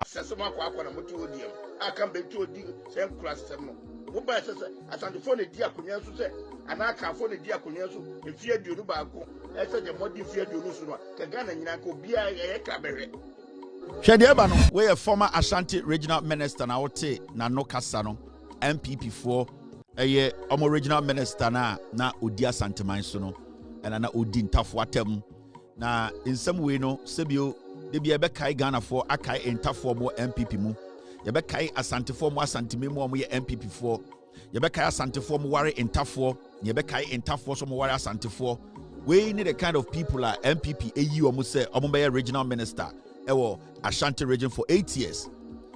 Sesama kwa na mutu odiam. Aka betu odi se class no. Wo ba se Ashantifo na di akonya so se anaka afo na di akonya so efie aduonu baako. Ese de modi fie aduonu so no. Ka Ghana nyina ko bia ye krabere. Shede ba no we a former Ashanti regional minister na wote na no kasa no NPP for eye omo regional minister na odi Asanteman so no ena na odi ntafo atem na in some way no sebio de bia be kai Ghana for akai ntafo mo NPP mu ye be kai Asantefo mo Asanteme mo ye NPP for ye be kai Asantefo mo ware ntafo ye be kai ntafo so mo ware Asantefo we need the kind of people like NPP eyi omo say omo be regional minister ewo Ashanti region for 8 years.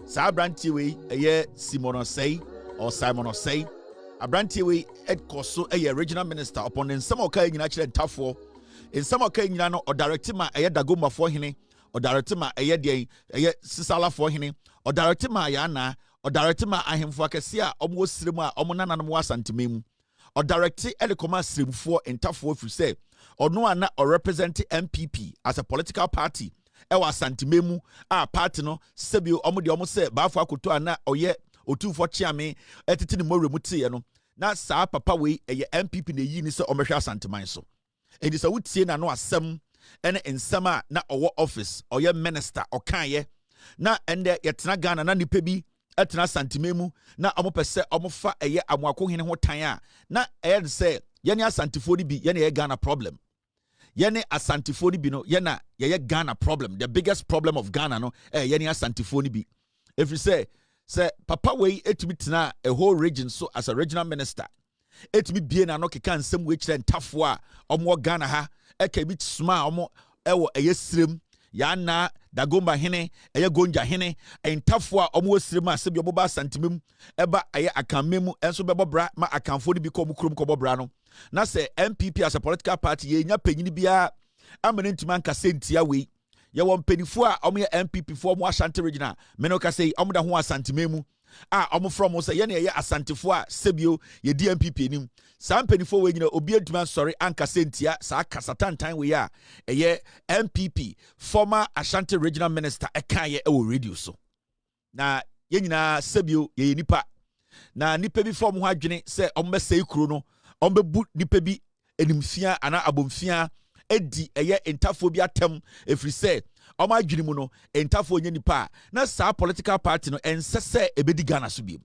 Sa abranti we eye Simon Osei abranti we Ed Koso eye regional minister upon in some okay nyina kire ntafo in some okay nyina no o director ma eye Dagomba for hene o director ma eye de eye Sisala for hene o director ma ya na o director ma ahemfo akese a omo sirem a omo nananom Asantemem o director e de koma siremfo ntafo fu say ono ana o represent NPP as a political party ewa Asantemem a party no sebio omo de omo se baafo akoto ana oye otufo chiame etiti ne moremu tie no na saa papa we eye NPP na yi ni se omehwe Asanteman so edi sa wutie na no asem ene ensem a na owo office oye minister okaye na ende yetena Ghana na nipa bi etena Asantemem na omo pese omo fa eye amoako hene ho tan a na eye se ye ne Asantefo ni bi ye ne ye Ghana problem yene Asantefo ni bi no yena ye Ghana problem. The biggest problem of Ghana no yene Asantefo ni bi. If you say papa we etimi tena a whole region so as a regional minister etimi bie na no keka nsem we kire ntafo a omo Ghana ha eka bi tsuma omo ewo sirem ya na Dagomba hene Gonja hene ntafo a omo sirem a sebi obo ba Asantemem eba akamemu enso bebo bra ma akamfo ni bi ko mukrom ko bobra no na say NPP as a political party ye nya panyini bia amene ntuma nka sentia we ye won panifo a omo ye NPP for mo Ashanti regional me no ka say omo da ho Asantemem a omo from say ye na ye Asantefo a sebio ye di NPP nim sa panifo we nyina obi ntuma sorry anka sentia sa kasatantan we a ye NPP former Ashanti regional minister eka ye e radio so na ye nyina sebio ye nipa na nipa bi form ho adwene say omo be sei kuro no ombebu nipa bi enimfia ana abomfia edi eye ntafo bi atem efri se oma adwini mu no ntafo onye nipa na saa political party no ensese ebedi Ghana so bi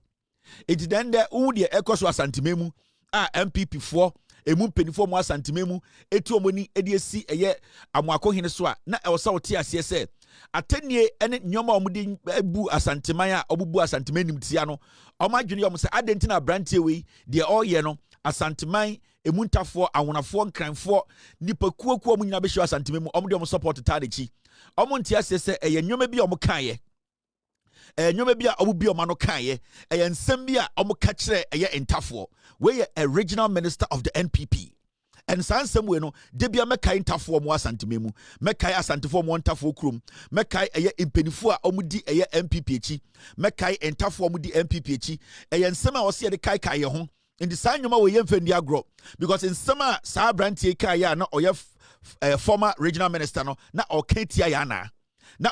edi den de wu de ekoso Asantemem a NPP for emu penifo mo Asantemem eti omoni edi esi eye amoako hene so a na ewsa wote ase se atenie ene nyoma omudi bu Asanteman a obubu Asanteman nimtia no oma adwini yom se adentina brantie we de oye no Asanteman emuntafo awonafo nkranfo nipa kuokuo mu nyina behwe Asantemem omde om support tadechi omonti asese nyoma bi omkaye nyoma bi a obubi omano kaye nsem bi a omka kire ntafo we a regional minister of the NPP and sansem we no debia mekai ntafo mo Asantemem mekai Asantefo mo ntafo krum mekai impenifo a omudi NPP echi mekai ntafo omudi NPP echi nsem a wose ye de kai ho in the sign you we yemfendi agro because in summer sa brantie kaya na oye former regional minister no na oketia ya na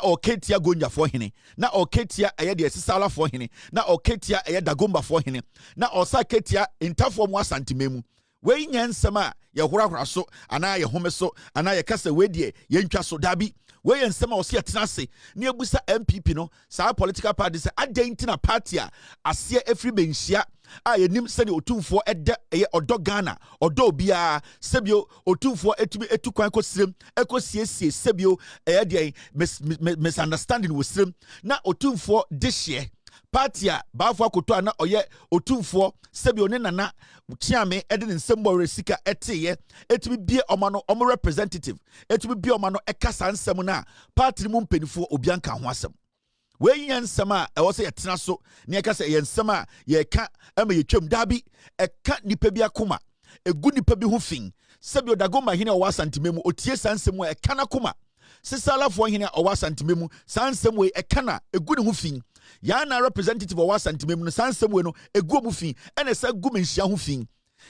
oketia Gonja for hene na oketia de Sisala for hene na oketia Dagomba for hene na osa ketia intafo mo Asantemem we nyansema ye horakora so ana ye home so ana ye kasa we de ye ntwa so dabi we nsema o se tenase na ebusa NPP no sa political party say adentina party a ase efri benhia a yenim se de otumfo ede odo Ghana odo bia sebio otumfo etumi etukwan kosirem ekosiesie sebio de misunderstanding wo sirem na otumfo dehye party a baafo akoto ana oye otumfo sebio ne nana chiame ede nsembo resika eteye etumi bie omano omo representative etumi bie omano ekasa nsem na party mu mpenifo obianka ho asem we yen nsema e wo se yetena so ne ekasa yen nsema ye ka ama yetwam dabi eka nipa bi akoma egu nipa bi ho fin sebio Dagomba hene o Asantemem otie sansem e eka na koma Sisala fo hene o Asantemem sansem we eka na egu ne ho fin ya na representative o Asantemem no sansem we no egu mu fin ene sa gu menhia ho fin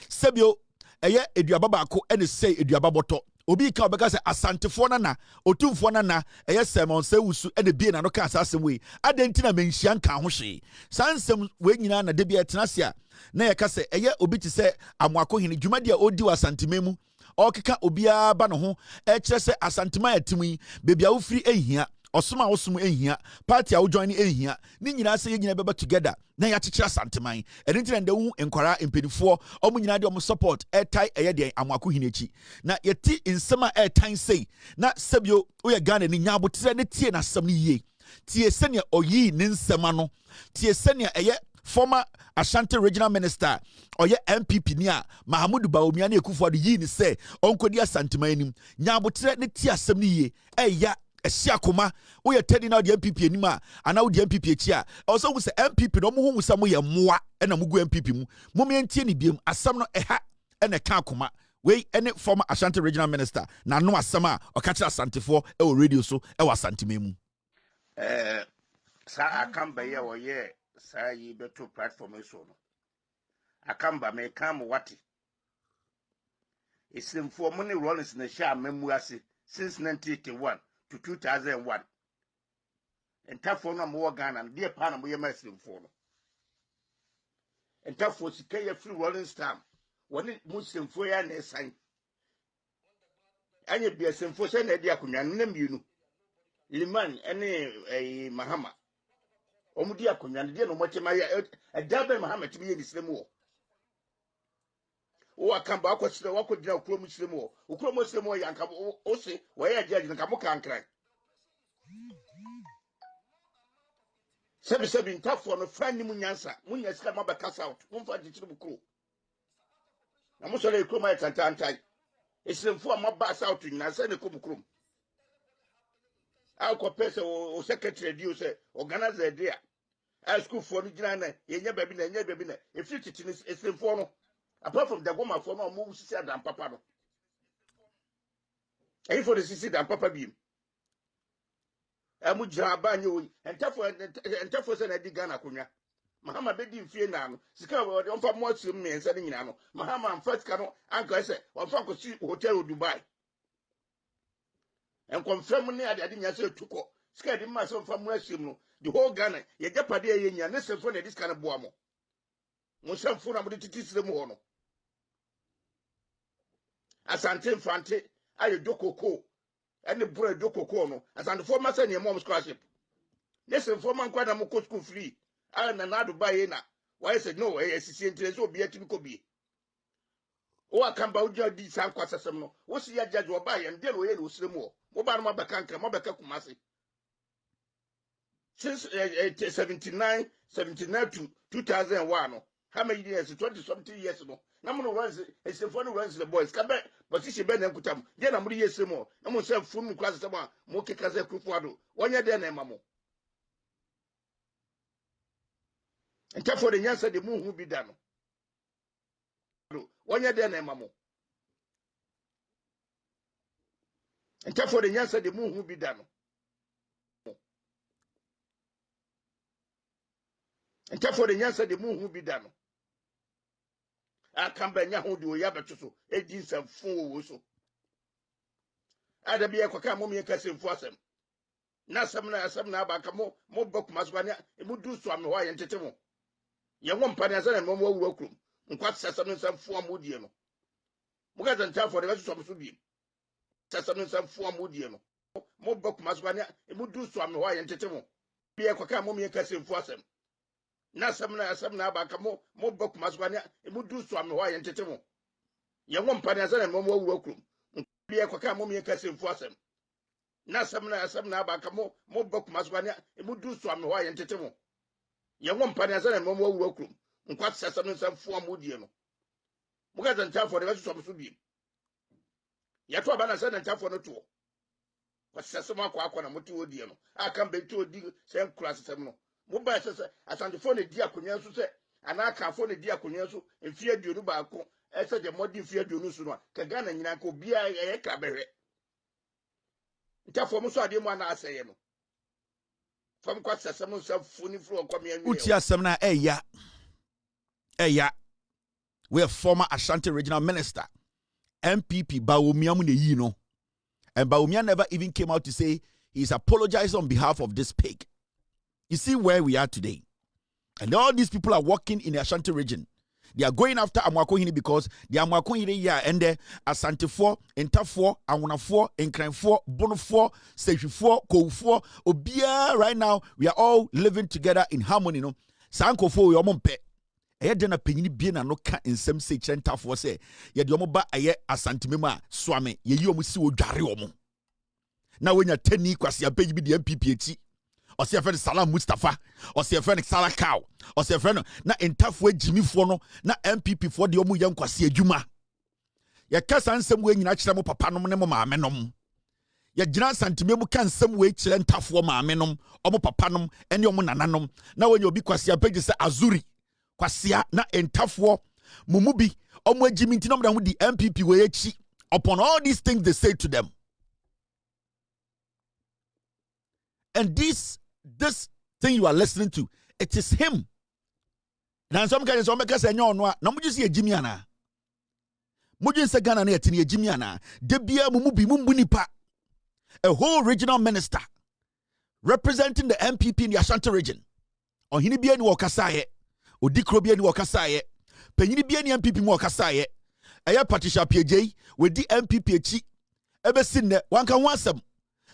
sebio eye eduaba baako ene sei eduaba boto obi ka obeka se asantefo na otumfo na eye Simon Sewusu e de bie na no ka asasem we adenti na menhia nka ho hwe sansem we nyina na de bia tenase a na ye ka se eye obi ti se amoako hene dwumadi a odi wa santememu okeka obia ba no ho e kire se asantema yatimi bebia wo firi ehia osoma osum ehia party a wo join ehia ni nyina se ye nyina beba together na ya kyekyere santeman enti na ndewu enkwara empenifo omu nyina de omu support airtai eye de amwako hinechi na yeti nsema airtai sei na sabio wo ye Ghana ni nyabotere ne tie na asam ni yie tie senia oyi ne nsema no tie senia eye former Ashanti regional minister oye NPP ni a Mahamudu Bawumia na Ekufuado yi ni se onkodi asanteman nim nyabotere ne tie asam ni yie eya Esiakoma, we are telling out the NPP anima, and now the NPP chia. Also, we say NPP no more some way more and a mugu NPP. Mummy and Tieni beam, as some no a hat and a kankuma. We any former Ashanti regional minister, na no asama or catch us Santifo, or radio so, our Santimemu. Sir, I come by your year, sir, ye better platform so. I come by me come what it's in for money rollings in the share memoirs since 1981. To 2001. And tough for no more Ghana and dear Panama, we are messing for. And tough for Sikaya free rolling stamp. When it Muslim for a sign. And you be a symphony, a diaconia, name you. Liman, any a Mahama. Omudiaconia, dear no much a double Mahama to be in the same war. Oh, I come back to the walk with no Muslim war. Who Muslim war, young Ose, where I judge the Kamokan cry. Seven tough for a friend Munyansa, Munyas come up a cast out, one for the triple crew. I must say, come out and tie. It's in for my bass out in I send a cup crew. I'll compare or secretary, you say, organize the idea. I school for the Granite, you never been a never been a 50 is in for. Apart from the woman for no moves, said than Papa. And for the sister than Papa Beam. Amujra banyo and tough and Eddie Ghana Kunya. Mahama bedding fear now. Sika on for more to me and sending Nano. Mahama and first canoe, Uncle I said, one Franco Street Hotel Dubai. And confirming I didn't answer to call. Scared him myself from West the whole Ghana, ye jeopardy in your necessary for this kind of boamo. Musam Funa would teach them one. Asante Fante, I do cocoa. And the bread do cocoa, as on the former son, your mom's scholarship. Listen, for man, quite a more school free. I and another buy in. Why I said no, as he said, so be a typical be. Oh, I come about your deeds and quasasam. What's the judge will buy and deal with it with more. Mobile Mabakanka, Mabaka Kumasi. Since 79 to 2001. How many years? 20-something years ago. Namu runs a symphony runs the boys. Come back, but she been and kutam. Then I'm really years more. I'm going to say, Fumu class someone, Moke Kaza Kufuado. 1 year then, Mammo. And therefore, the answer the moon will be done. 1 year then, Mammo. And therefore, the answer the moon will be done. And therefore, the answer the moon will be done. I come back now, who do you have to it is a fool. I'd be a Kwaka Cassim for them. Now, some now back a more book must one, it would do so. I'm why entertainment. Young one partner and more workroom. And quite some form would you know. More than time for the rest of the some form would you know. More book must one, it would do so. I'm why entertainment. Be a Kwaka Cassim for them. Now, some now back a more book must one, it would do so. I'm why entertainment. Young one partner and more workroom. Be a Kwaka Cassim for them. Now, some now back a more book must one, it would do so. I'm why entertainment. Young one partner and more workroom. And quite some form would you know. More than time for the rest of the be. Yet, what I said and time for the tour. But Sasama Quakana Motu, I come back to a deal, same class. Mobile says, as on the phone, a diaconyasu said, and I can't phone a diaconyasu and fear you Baco, as the modern fear you Nusuna, Kagana and Yanko be a cabere. Therefore, Musa Dimana say, from quite some funny floor coming. Utia Semna, we are former Ashanti regional minister, NPP Bawumia Mune, And Bawumia never even came out to say he's apologized on behalf of this pig. You see where we are today. And all these people are working in the Ashanti region. They are going after Amwakohini because the Amwakohini ya and the Asante-4, Enta-4, Awuna-4, Nkran-4, Bono-4, Seju-4, Kou-4, Obia. Right now, we are all living together in harmony. No, Sanko-4, we are mompe. Eye dena penyini bie na no ka nsem se kyerɛ Enta-4 sɛ ye de omo ba aye Asante-memu a swame ye yi omo si odware omo. Na wonya tani kwase apeyi bi de NPP echi. Ose your friend Salam Mustafa, ose your friend Salah Cow, ose your friend na Enta-4 Jimmy Fono, na NPP for the omu yang kwasi adwuma. Ya kasa nsem we nyina kyerɛ mo papa nom ne mo maame nom. Ya gyina santimemu kan nsem we kyerɛ Enta-4 maame nom, omo papa nom ene omo nananom. Na wenye obi kwasi apagye sɛ Azuri, kwasia na Enta-4 mumubi, omo Jimmy ntinom da ho di NPP we echi. Upon all these things they say to them. And this thing you are listening to, it is him. Now some guys say no, muju si ejimi ana. Muju se Ghana na etini ejimi ana. Debia mumubi mumbunipa. A whole regional minister representing the NPP in the Ashanti region. Ohini bia ni wakasaye. Odikro bia ni wakasaye. Penyini bia ni NPP mu wakasaye. Aya Patricia PJ we di NPP echi. Ebe sinne wanka wansem.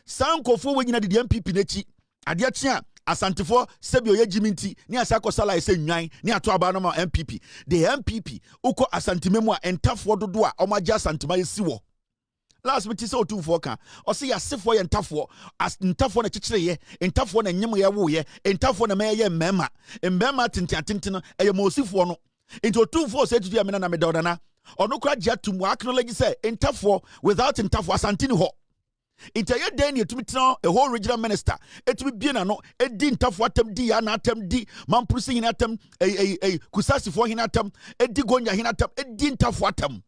Sankofo we nyina di NPP n'echi. Adia chia Asante-4 sebio ye jiminti ni asako sala ese nwan ni ato aba no ma NPP. The NPP uko Asante-memu a Enta-4 dodo a omaja Asante-ma yesi wo. Last week say otumfo kan o se yasefo ye Enta-4 as Enta-4 na chichire ye Enta-4 na nyem ye wo ye Enta-4 na meye mmema mmema tintiatintino eye mosifo no into otumfo say tutu amena na medodana ono kra gya tumu acknowledge say Enta-4 without Enta-4 Asante ni ho. Ita ye den ye tumi tena a whole regional minister etumi bie na no edi Enta-4 atem di ya na atem di mampurusi hina atem kusasi fo hina atem edi gonya hina atem edi Enta-4 atem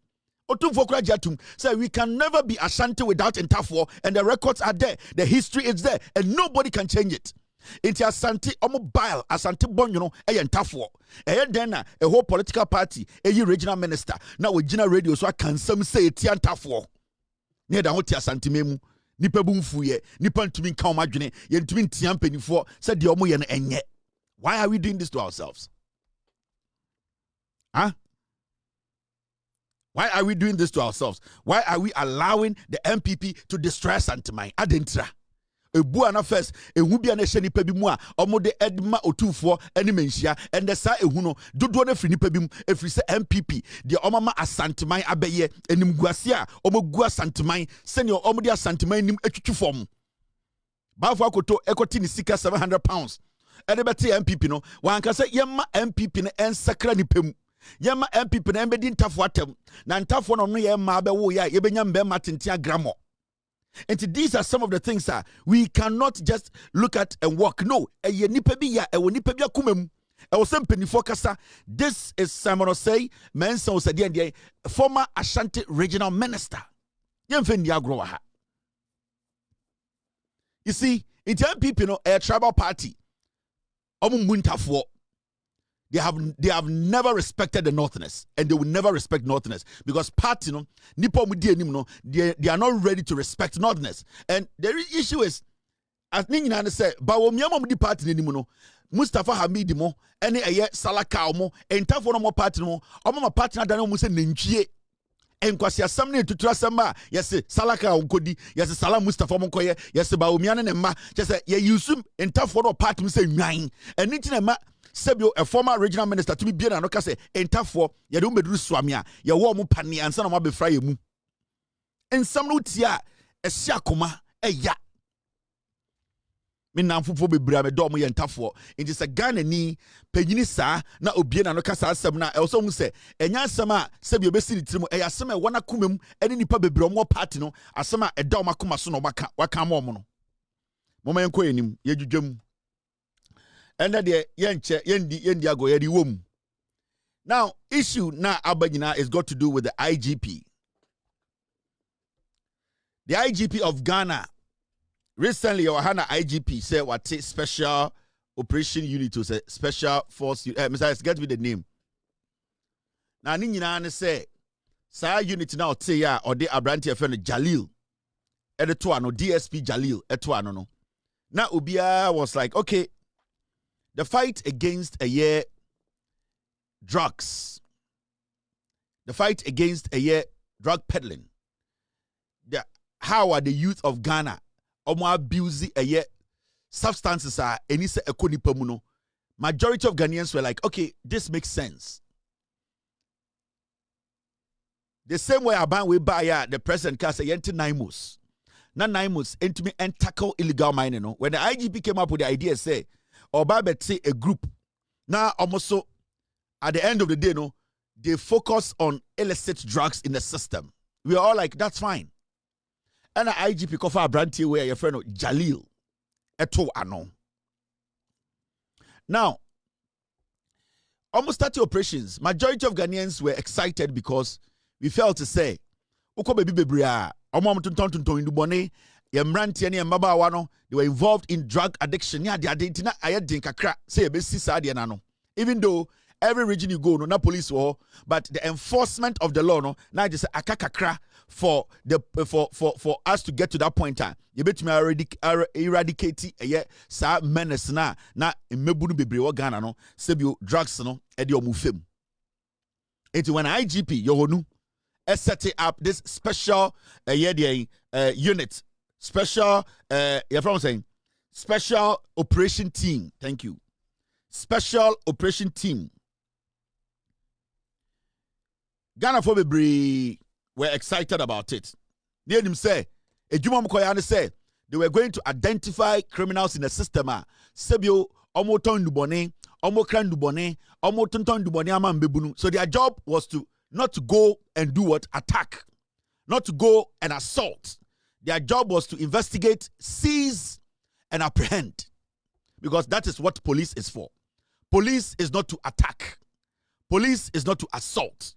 otumfo kura jatum say we can never be Ashanti without Enta-4 and the records are there, the history is there and nobody can change it. Into Asante mobile Asante bon you know Enta-4 den na a whole political party regional minister now we general radio so I can some say Enta-4 near the hotel Asante-memu nipa bumfuye nipa ntumi nka omadwene ye ntumi ntia mpanifo said the omo ye no enye. Why are we doing this to ourselves? Huh? Why are we doing this to ourselves? Why are we allowing the NPP to destroy Asante-man? Adentra ebu ana first ehu bia na hye nipa bi mu a omo de edma otufo ene menhia and the sa ehu no dodo na firi nipa bi mu efiri se NPP de omo ma Asante-man abeye enim guase a omo gu Asante-man sene omo de Asante-man nim atwitwu fom bafo akoto ekoti ni sika £700 ene beti NPP no wanka se yemma NPP na ensakra nipa mu yemma NPP na embedi Enta-4 atem na Enta-4 no yemma abewo ya yebenya mbema tentia gramo. And these are some of the things that we cannot just look at and walk. No, this is Simon Osei, Mensa Osei, former Ashanti regional minister. You see, in NPP, a tribal party, they have never respected the Northerners, and they will never respect Northerners because party they are not ready to respect Northerners. And the issue is, as Nina said, Bawumia di party no Mustafa Hamidi mo any Salah Cow mo Enta-4 no party no omo party na dan mo se nantwie enkwasi asamne tutura samba yes Salah Cow nkodi yes Salah Mustafa mo koye yes Bawumia ne ma say ye use Enta-4 no party mo se nwan enti na ma Sebio, a former regional minister, to be bien and say, Enta-4, you don't be swamia, you warm pani and son of my fry mu. And some lutia, a shakuma, a ya. Minam fufu be brame domu Enta-4. It is a Ghana ni, Pejinisa, na obien and Ocasa Samna, also say, and Yasama, Sebio Bessi Timo, a Yasama, one acumum, and any pub bromo patino, Asama, a doma kumasuno, wakamono. Moment quenim, yejum. And that yendi ago yedi wom. Now, issue na abagina is got to do with the IGP. The IGP of Ghana recently, Yohana IGP said what special operation unit was a special force. Mr. Get me the name. Now, Nina say, sa unit now say ya or the Abranti friend Jalil. Edituano, DSP Jalil, Etuano. No. Now, Ubia was like, okay, the fight against a year drugs, the fight against a year drug peddling, how are the youth of Ghana abusing a year substances are any se ekonipamuno. Majority of Ghanaians were like, okay, this makes sense. The same way Aban we buy the president can say yenti 9 months. Na 9 months into me and tackle illegal mining. No? When the IGP came up with the idea, say, or Babet say a group. Now almost so at the end of the day, no, they focus on illicit drugs in the system. We are all like, that's fine. And the IGP cover a brand where your friend Jalil Eto Ano. Now, almost 30 operations. Majority of Ghanaians were excited because we felt to say, they were involved in drug addiction. Even though every region you go, no police war, but the enforcement of the law, no, now just a kakakra for us to get to that point time. You bet me eradicate sa menace na mebunu bebre wa Ghana no sebio drugs no e de omufem. It when IGP Yohonu set up this special unit, special special operation team. Thank you. Special operation team. Ghana for bebre were excited about it. They him say, say they were going to identify criminals in the system. Sebio omo ton dubone, omo kran dubone, omo ton dubone ama mbebunu. So their job was to not to go and do what? Attack. Not to go and assault. Their job was to investigate, seize, and apprehend. Because that is what police is for. Police is not to attack. Police is not to assault.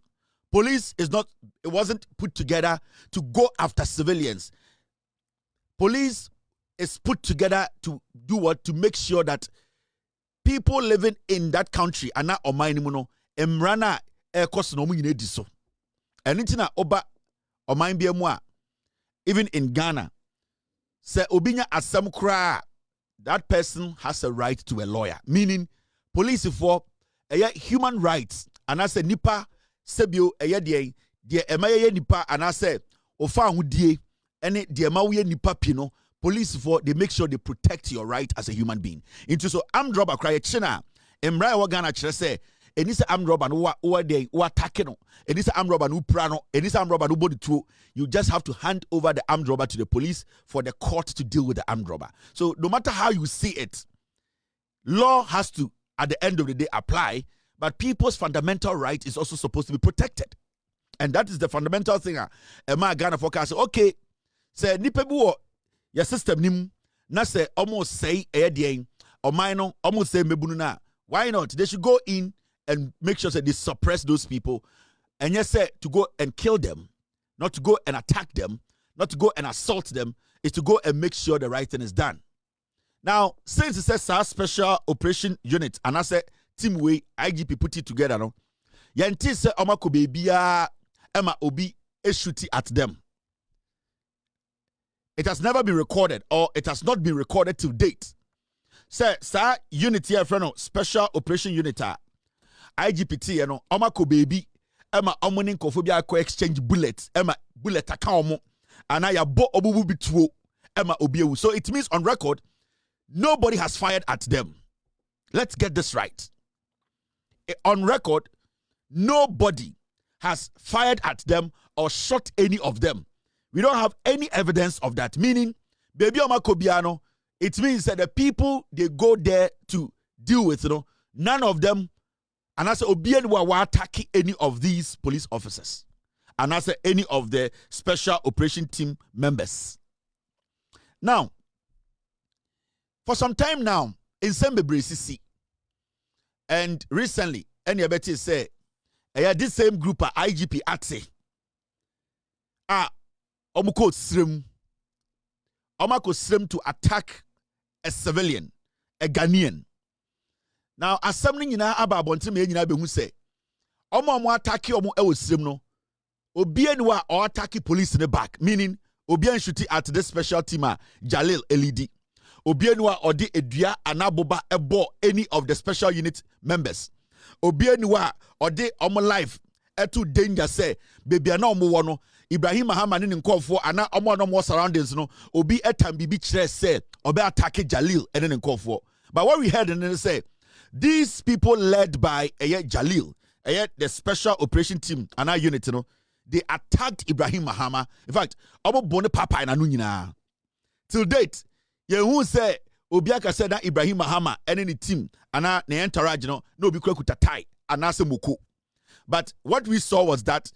Police is not, it wasn't put together to go after civilians. Police is put together to do what? To make sure that people living in that country are not omaimuno emrana ekos no munyine diso. Anything oba omain even in Ghana, se obinya asam kra, that person has a right to a lawyer. Meaning, police for human rights, and I say nipa sebio de emaye nipa, and I say ofa hudie ene de emawe nipa pino. Police for they make sure they protect your right as a human being. Into so armed robber cry china emra wa Ghana chere say eni say armed robber no wa dey attack no, eni say armed robber no prano, eni say armed robber no body two. You just have to hand over the armed robber to the police for the court to deal with the armed robber. So no matter how you see it, law has to at the end of the day apply, but people's fundamental right is also supposed to be protected. And that is the fundamental thing. Emma Ghana forecast okay, say nipebu your system nim na say almost say or minor almost say mebunu na. Why not? They should go in and make sure that they suppress those people, and yes, say to go and kill them, not to go and attack them, not to go and assault them, is to go and make sure the right thing is done. Now, since it says our special operation unit, and I say team way IGP put it together, no, yanti say omako bebia Emma Obi a shooty at them. It has never been recorded, or it has not been recorded to date. Say, sir, unit here, friend, special operation unit, IGPT, you know, omako baby, Emma omoning kophobia ko exchange bullets, Emma bullet account, and I bo obubu bitwo, Emma obiewu. So it means on record, nobody has fired at them. Let's get this right. On record, nobody has fired at them or shot any of them. We don't have any evidence of that. Meaning, baby omakobiano, it means that the people they go there to deal with, you know, none of them, and I say Obian wa attacking any of these police officers, and I say any of the special operation team members. Now, for some time now, in Sembebre and recently, any abeti say, this same group IGP Atse, omako srim to attack a civilian, a Ghanaian. Now, as something in our bontim yina be who say, omo attack omo srim no, obienwa or attack police in the back, meaning Obian shuti at this special team Jalil Elidi. Obienwa odi edua anaboba ebo any of the special unit members. Obienwa odi omo life etu danger say baby na omo wo no Ibrahim Mahama ni nkofo ana omo no more surroundings no obi etam bibi kire say obi attack Jalil and then nkofo. But what we heard and then say these people led by Jalil, the special operation team and our unit, you know, they attacked Ibrahim Mahama. In fact, omo bone papa na nyina. Till date, who say Obiaka said that Ibrahim Mahama and any team and na entourage no be kuta tie and muku. But what we saw was that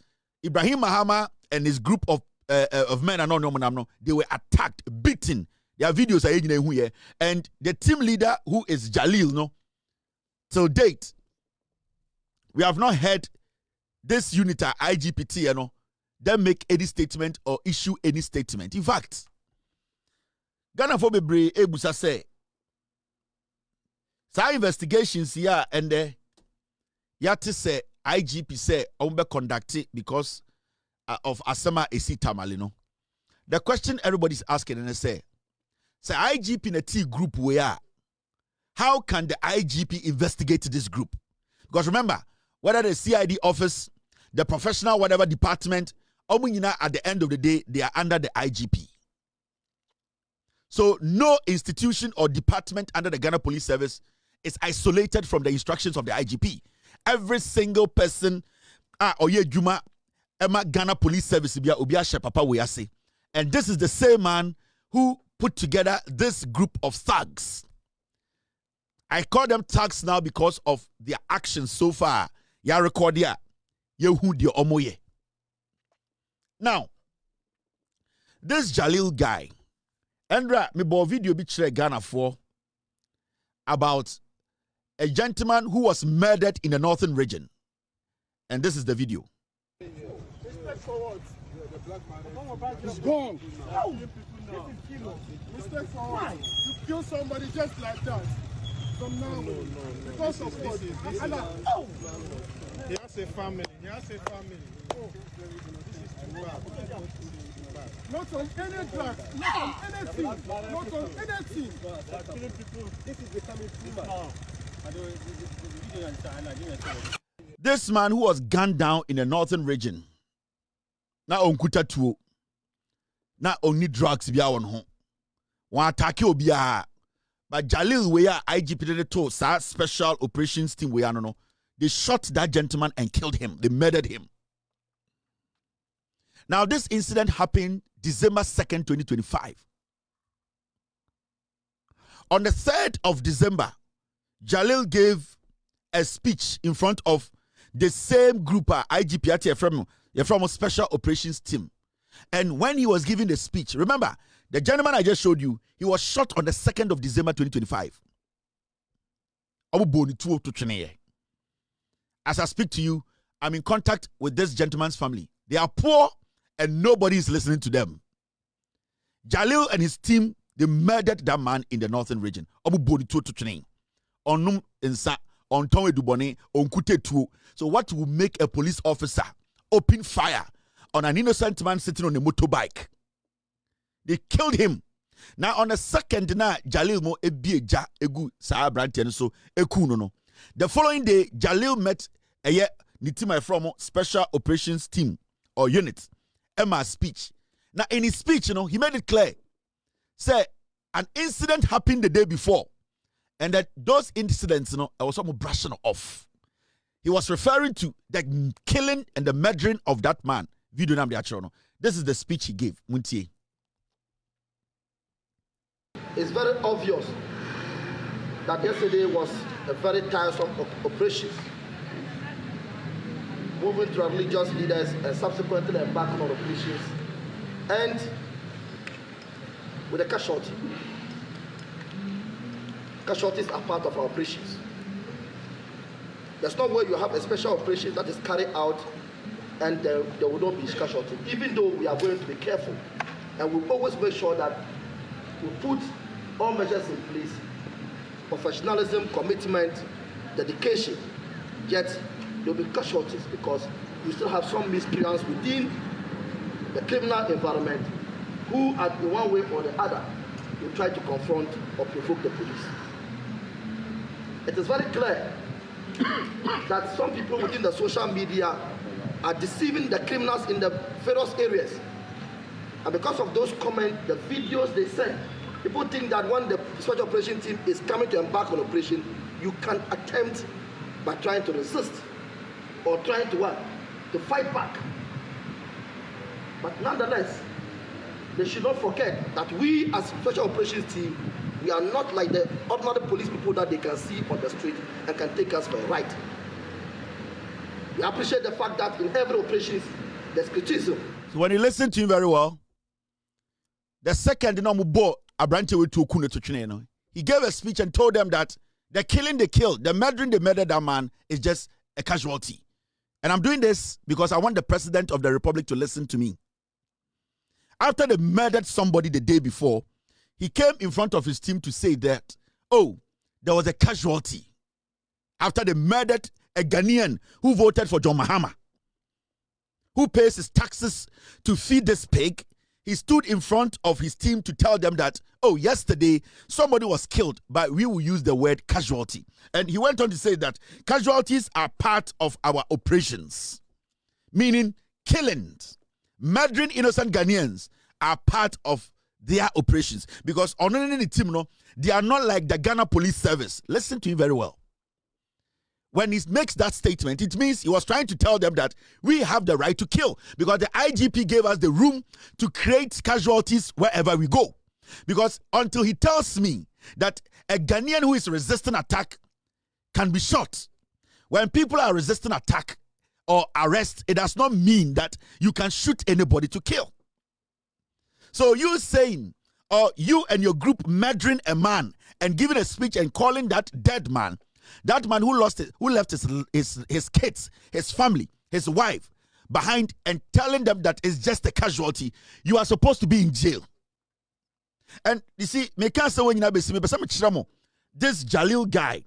Ibrahim Mahama and his group of men and no, they were attacked, beaten. Their videos are here, and the team leader who is Jalil, no, till date, we have not heard this unit IGPT, you know, them make any statement or issue any statement. In fact, Ghana for Bebre Ebusa say, some investigations here and there, yet say IGP say be conducted because of Asama Esi Tamalino. The question everybody's asking and they say IGP in a T group where how can the IGP investigate this group? Because remember, whether the CID office, the professional whatever department, at the end of the day, they are under the IGP. So no institution or department under the Ghana Police Service is isolated from the instructions of the IGP. Every single person, Juma, Emma Ghana Police Service, and this is the same man who put together this group of thugs. I call them thugs now because of their actions so far. Ya record ya, yehu di omoye. Now, this Jalil guy, Andra, me bo video bi chere Ghana for about a gentleman who was murdered in the northern region. And this is the video. Respect for what? The black man. He's gone. Respect for what? You kill somebody just like that. From now on. Because of what? He has a family. He has a family. Oh. This is too bad. Not on any drug, not on anything, not on anything. Killing people, this is becoming too much. This man who was gunned down in the northern region, now on kuta tuo, now only drugs be on home. One attack you be but Jalil we are IGP to special operations team we are no. They shot that gentleman and killed him. They murdered him. Now this incident happened December 2nd, 2025. On the 3rd of December, Jalil gave a speech in front of the same group IGP from a special operations team. And when he was giving the speech, remember, the gentleman I just showed you, he was shot on the 2nd of December 2025. As I speak to you, I'm in contact with this gentleman's family. They are poor and nobody is listening to them. Jalil and his team, they murdered that man in the northern region. So what will make a police officer open fire on an innocent man sitting on a motorbike? They killed him. Now on the 2nd, Jalil mo ebieja egu saa brantian so eku no. The following day, Jalil met Nitima from special operations team or unit. Emma's speech. Now in his speech, he made it clear. Say an incident happened the day before, and that those incidents, I was almost brushing off. He was referring to the killing and the murdering of that man. Video This is the speech he gave. Muntie. It's very obvious that yesterday was a very tiresome operation, moving to religious leaders and subsequently embarking on operations, and with a casualty. Casualties are part of our operations. There's no way you have a special operation that is carried out and there will not be casualty, even though we are going to be careful. And we always make sure that we put all measures in place, professionalism, commitment, dedication, yet there will be casualties because we still have some miscreants within the criminal environment who, in one way or the other, will try to confront or provoke the police. It is very clear that some people within the social media are deceiving the criminals in the various areas. And because of those comments, the videos they send, people think that when the special operation team is coming to embark on operation, you can attempt by trying to resist or trying to what? To fight back. But nonetheless, they should not forget that we as special operations team, we are not like the ordinary police people that they can see on the street and can take us for a ride. We appreciate the fact that in every operation, there's criticism. So when you listen to him very well, the second he gave a speech and told them that the killing they killed, the murdering they murdered that man is just a casualty. And I'm doing this because I want the president of the republic to listen to me. After they murdered somebody the day before, he came in front of his team to say that, oh, there was a casualty. After they murdered a Ghanaian who voted for John Mahama, who pays his taxes to feed this pig, he stood in front of his team to tell them that, oh, yesterday somebody was killed, but we will use the word casualty. And he went on to say that casualties are part of our operations, meaning killings, murdering innocent Ghanaians are part of their operations. Because on any team, they are not like the Ghana Police Service. Listen to him very well. When he makes that statement, it means he was trying to tell them that we have the right to kill because the IGP gave us the room to create casualties wherever we go. Because until he tells me that a Ghanaian who is resisting attack can be shot, when people are resisting attack or arrest, it does not mean that you can shoot anybody to kill. So you saying, or you and your group murdering a man and giving a speech and calling that dead man, that man who left his kids, his family, his wife behind, and telling them that it's just a casualty, you are supposed to be in jail. And you see, this Jalil guy,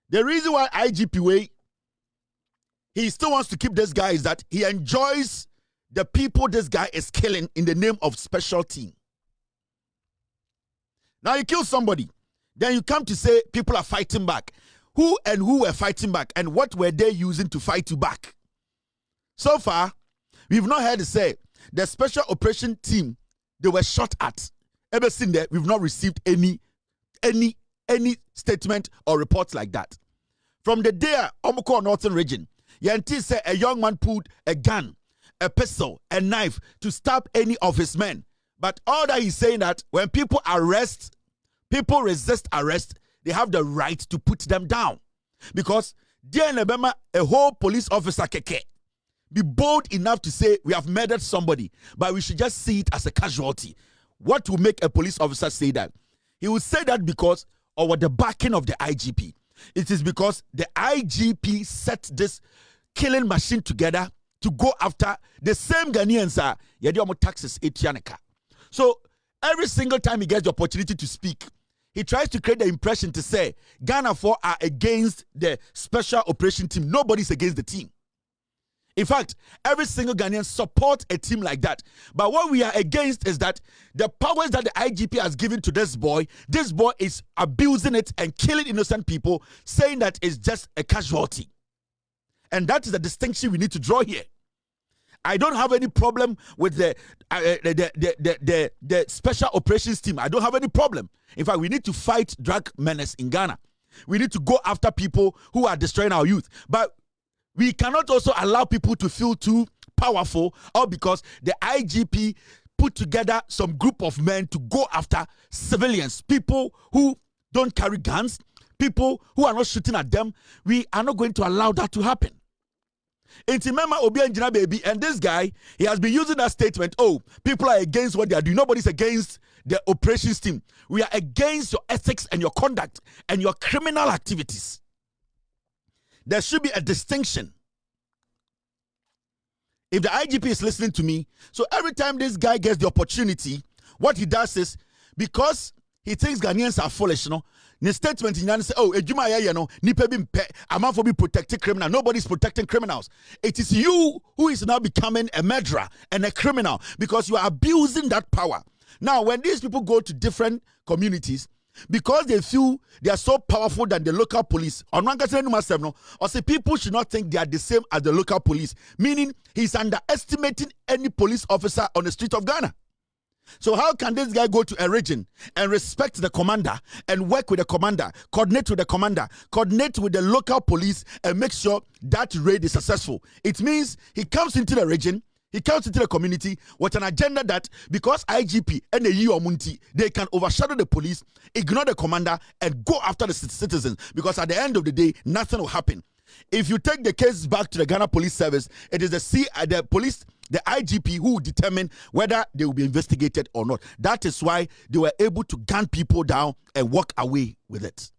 the reason why IGP way, he still wants to keep this guy is that he enjoys the people this guy is killing in the name of special team. Now you kill somebody, then you come to say people are fighting back. Who were fighting back, and what were they using to fight you back? So far, we've not heard to say the special operation team they were shot at. Ever since that, we've not received any statement or reports like that. From the day Omoko Northern region, Yanti said a young man pulled a gun, a pistol, a knife to stab any of his men. But all that he's saying that when people resist arrest, they have the right to put them down. Because dear Nebema, a whole police officer keke, be bold enough to say we have murdered somebody, but we should just see it as a casualty. What will make a police officer say that? He will say that because of the backing of the IGP. It is because the IGP set this killing machine together to go after the same Ghanaians are yedi taxes etianeka. So every single time he gets the opportunity to speak, he tries to create the impression to say Ghana 4 are against the special operation team. Nobody's against the team. In fact, every single Ghanaian support a team like that. But what we are against is that the powers that the IGP has given to this boy is abusing it and killing innocent people, saying that it's just a casualty. And that is the distinction we need to draw here. I don't have any problem with the special operations team. I don't have any problem. In fact, we need to fight drug menace in Ghana. We need to go after people who are destroying our youth. But we cannot also allow people to feel too powerful, or because the IGP put together some group of men to go after civilians, people who don't carry guns, people who are not shooting at them. We are not going to allow that to happen. And this guy, he has been using that statement, oh, people are against what they are doing. Nobody's against the operations team. We are against your ethics and your conduct and your criminal activities. There should be a distinction. If the IGP is listening to me, so every time this guy gets the opportunity, what he does is, because he thinks Ghanaians are foolish, The statement in say, oh, ejuma ya no, nipe bi mpe, amanfo bi protecting criminal. Nobody's protecting criminals. It is you who is now becoming a murderer and a criminal because you are abusing that power. Now, when these people go to different communities, because they feel they are so powerful than the local police, or say people should not think they are the same as the local police, meaning he's underestimating any police officer on the street of Ghana. So how can this guy go to a region and respect the commander and work with the commander, coordinate with the commander, coordinate with the local police and make sure that raid is successful? It means he comes into the region, he comes into the community with an agenda that because IGP and the Munti, they can overshadow the police, ignore the commander and go after the citizens, because at the end of the day, nothing will happen. If you take the case back to the Ghana Police Service, it is the police, the IGP, who will determine whether they will be investigated or not. That is why they were able to gun people down and walk away with it.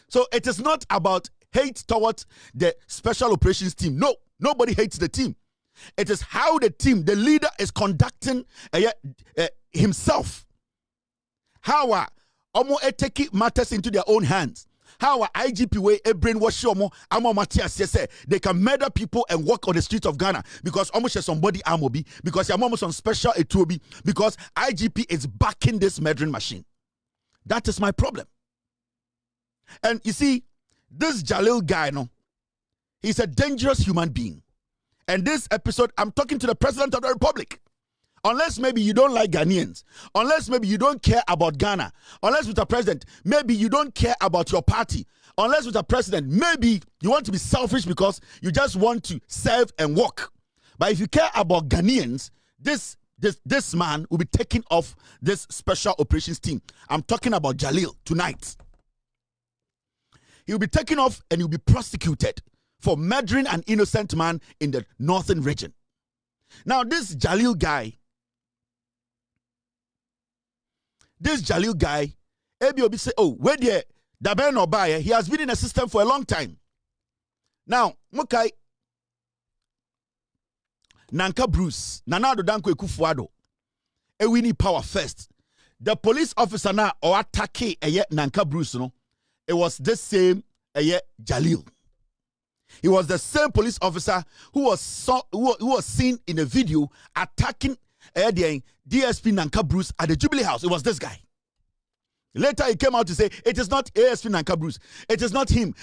So it is not about hate towards the special operations team. No, nobody hates the team. It is how the team, the leader, is conducting himself. How Omo take matters into their own hands. How IGP way a brainwash they can murder people and walk on the streets of Ghana because almost somebody amobi, because you're almost on special etuobi, because IGP is backing this murdering machine. That is my problem. And you see, this Jalil guy, no, he's a dangerous human being. And this episode, I'm talking to the President of the Republic. Unless maybe you don't like Ghanaians, unless maybe you don't care about Ghana, unless with a president, maybe you don't care about your party, unless with a president, maybe you want to be selfish because you just want to serve and work. But if you care about Ghanaians, this man will be taken off this special operations team. I'm talking about Jalil tonight. He will be taken off and he will be prosecuted for murdering an innocent man in the northern region. Now, this Jalil guy, Ebiobi say, oh, where the Daben Obaye, he has been in the system for a long time. Now, Mukai, Nanka Bruce, Nanado Danko Ekufuado, Ewini Power First. The police officer now or attack Nanka Bruce, no, it was the same Jalil. He was the same police officer who was seen in a video attacking DSP Nanka Bruce at the Jubilee House. It was this guy. Later he came out to say it is not ASP Nanka Bruce. It is not him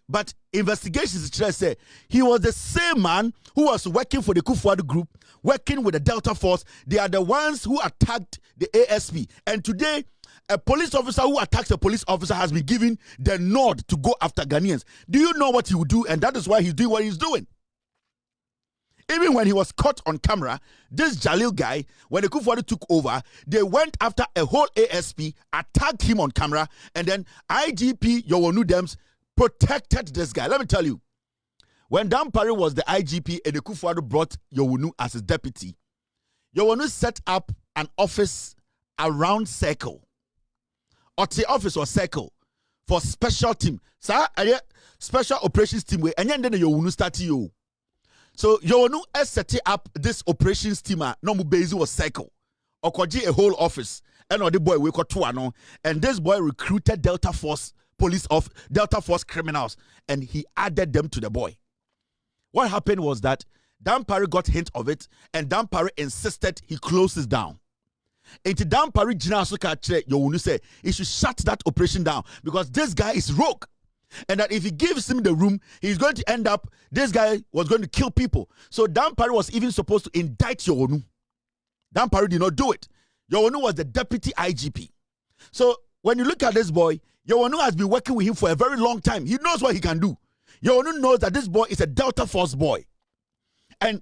but investigations say he was the same man who was working for the Kufuor group, working with the Delta Force. They are the ones who attacked the ASP. And today, a police officer who attacks a police officer has been given the nod to go after Ghanaians. Do you know what he would do? And that is why he's doing what he's doing. Even when he was caught on camera, this Jalil guy, when the Kufuor took over, they went after a whole ASP, attacked him on camera, and then IGP Yowonu Dems protected this guy. Let me tell you, when Dampare was the IGP and the Kufuor brought Yowonu as his deputy, Yowonu set up an office around Circle. Or the office was Circle for special team. Special operations team, and then Yowonu started you. So Yowonu set up this operations team. No base was Circle. Okoji a whole office. And the boy we got two, and this boy recruited Delta Force criminals, and he added them to the boy. What happened was that Dampare got hint of it, and Dampare insisted he closes down. And Dampare Yowonu said he should shut that operation down because this guy is rogue. And that if he gives him the room, he's going to end up, this guy was going to kill people. So Dampare was even supposed to indict Yowonu. Dampare did not do it. Yowonu was the deputy IGP. So when you look at this boy, Yowonu has been working with him for a very long time. He knows what he can do. Yowonu knows that this boy is a Delta Force boy. And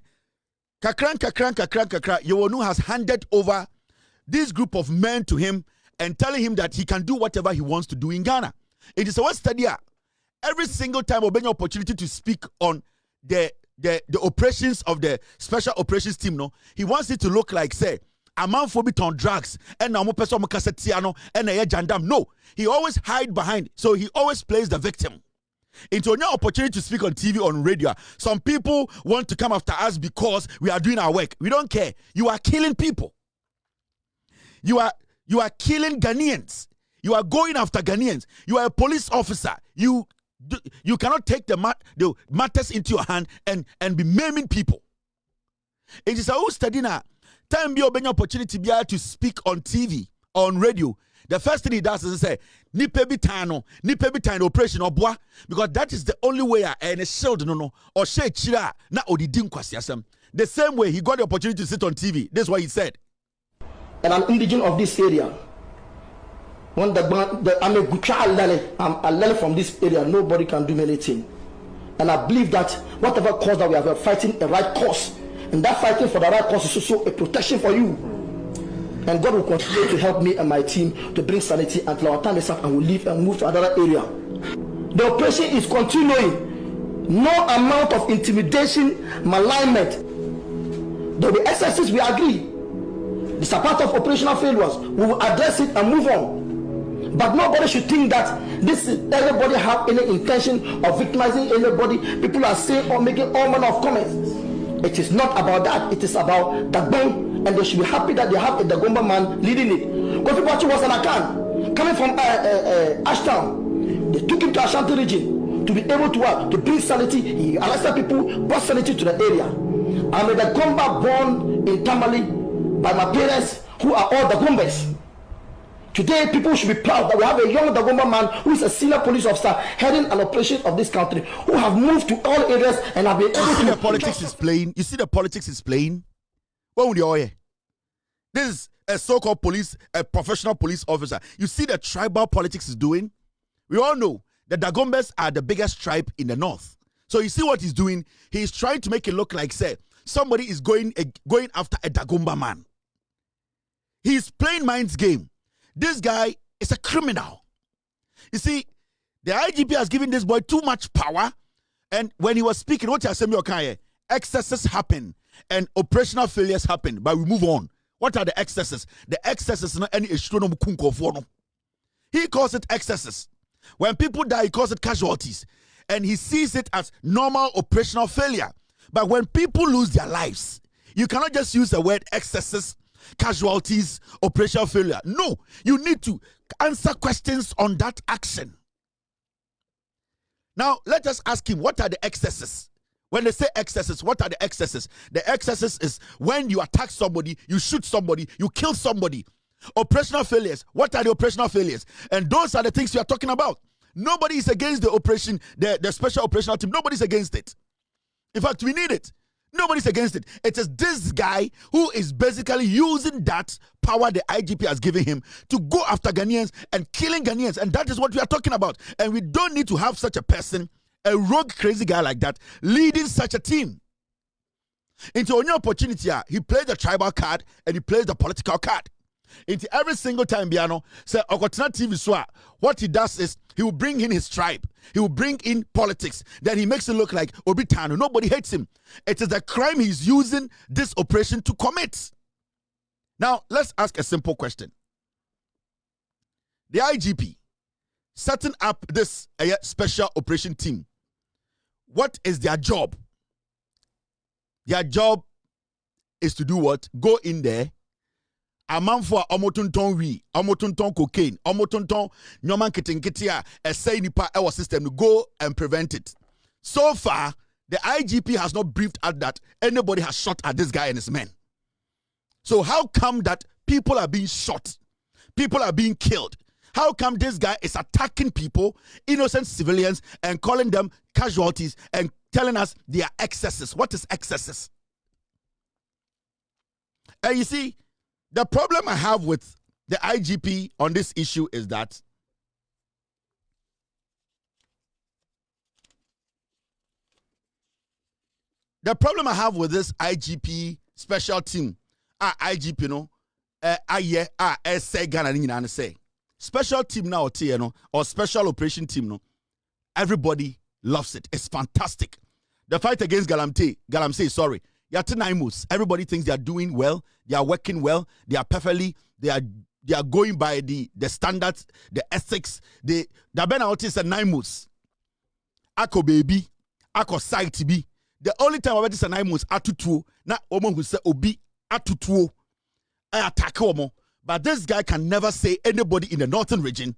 kakran, Yowonu has handed over this group of men to him and telling him that he can do whatever he wants to do in Ghana. It is a West study. Every single time we get an opportunity to speak on the operations of the special operations team, no, he wants it to look like, say, a man for bit on drugs and now person and a jandam. No, he always hide behind. So he always plays the victim. Into an opportunity to speak on TV, on radio. Some people want to come after us because we are doing our work. We don't care. You are killing people. You are You are killing Ghanaians. You are going after Ghanaians. You are a police officer. You cannot take the matters into your hand and be maiming people. It is a whole study now. Time be open opportunity to speak on TV, on radio. The first thing he does is say, nipe bitano operation obwa, because that is the only way and a shield no or she chira na odidim kwasiasem. The same way he got the opportunity to sit on TV. That's what he said. And I'm indigenous of this area. When I'm a Gucha Alele from this area, nobody can do me anything. And I believe that whatever cause that we are fighting a right cause, and that fighting for the right cause is also a protection for you. And God will continue to help me and my team to bring sanity until our time is up and we'll leave and move to another area. The operation is continuing. No amount of intimidation, malignment. There will be excesses, we agree. It's a part of operational failures. We will address it and move on. But nobody should think that this is anybody have any intention of victimizing anybody. People are saying or making all manner of comments. It is not about that. It is about Dagbon, and they should be happy that they have a Dagomba man leading it. Because Kofi was an Akan coming from Ashtown. They took him to Ashanti region to be able to work, to bring sanity. He arrested people, brought sanity to the area. I'm a Dagomba born in Tamale by my parents, who are all Dagombas. Today, people should be proud that we have a young Dagomba man who is a senior police officer heading an operation of this country, who have moved to all areas and have been able to... You see the politics is playing? You see the politics is playing? What would you hear? This is a so-called police, a professional police officer. You see the tribal politics is doing? We all know the Dagombas are the biggest tribe in the north. So you see what he's doing? He's trying to make it look like, say, somebody is going after a Dagomba man. He's playing mind's game. This guy is a criminal. You see, the IGP has given this boy too much power. And when he was speaking, what you are saying, excesses happen and operational failures happen. But we move on. What are the excesses? The excesses not any astronomy. He calls it excesses. When people die, he calls it casualties. And he sees it as normal operational failure. But when people lose their lives, you cannot just use the word excesses, casualties, operational failure. No, you need to answer questions on that action. Now, let us ask him, what are the excesses? When they say excesses, what are the excesses? The excesses is when you attack somebody, you shoot somebody, you kill somebody. Operational failures, what are the operational failures? And those are the things we are talking about. Nobody is against the operation, the special operational team. Nobody's against it. In fact, we need it. Nobody's against it. It is this guy who is basically using that power the IGP has given him to go after Ghanaians and killing Ghanaians. And that is what we are talking about. And we don't need to have such a person, a rogue, crazy guy like that, leading such a team. Into any opportunity, he plays the tribal card and he plays the political card. Into every single time, Biano say Okotana TV so what he does is he will bring in his tribe, he will bring in politics, then he makes it look like Obitano. Nobody hates him. It is the crime he's using this operation to commit. Now, let's ask a simple question. The IGP setting up this special operation team, what is their job? Their job is to do what? Go in there. A man for omotunton we, omotunton cocaine, omotunton nyoman kitinkitia, a say nipa our system to go and prevent it. So far, the IGP has not briefed at that anybody has shot at this guy and his men. So how come that people are being shot? People are being killed. How come this guy is attacking people, innocent civilians, and calling them casualties and telling us they are excesses? What is excesses? And you see, the problem I have with the IGP on this issue is that the problem I have with this IGP special team, IGP, no, say Ghana say special team now, or special operation team, no, everybody loves it. It's fantastic. The fight against Galamsey, sorry. Everybody thinks they are doing well, they are working well, they are perfectly, they are going by the standards, the ethics. The Bena is a 9 months. Ako baby, ako site be. The only time I say 9 months atutuo, na omo who say obi atutuo, I attack omo. But this guy can never say anybody in the northern region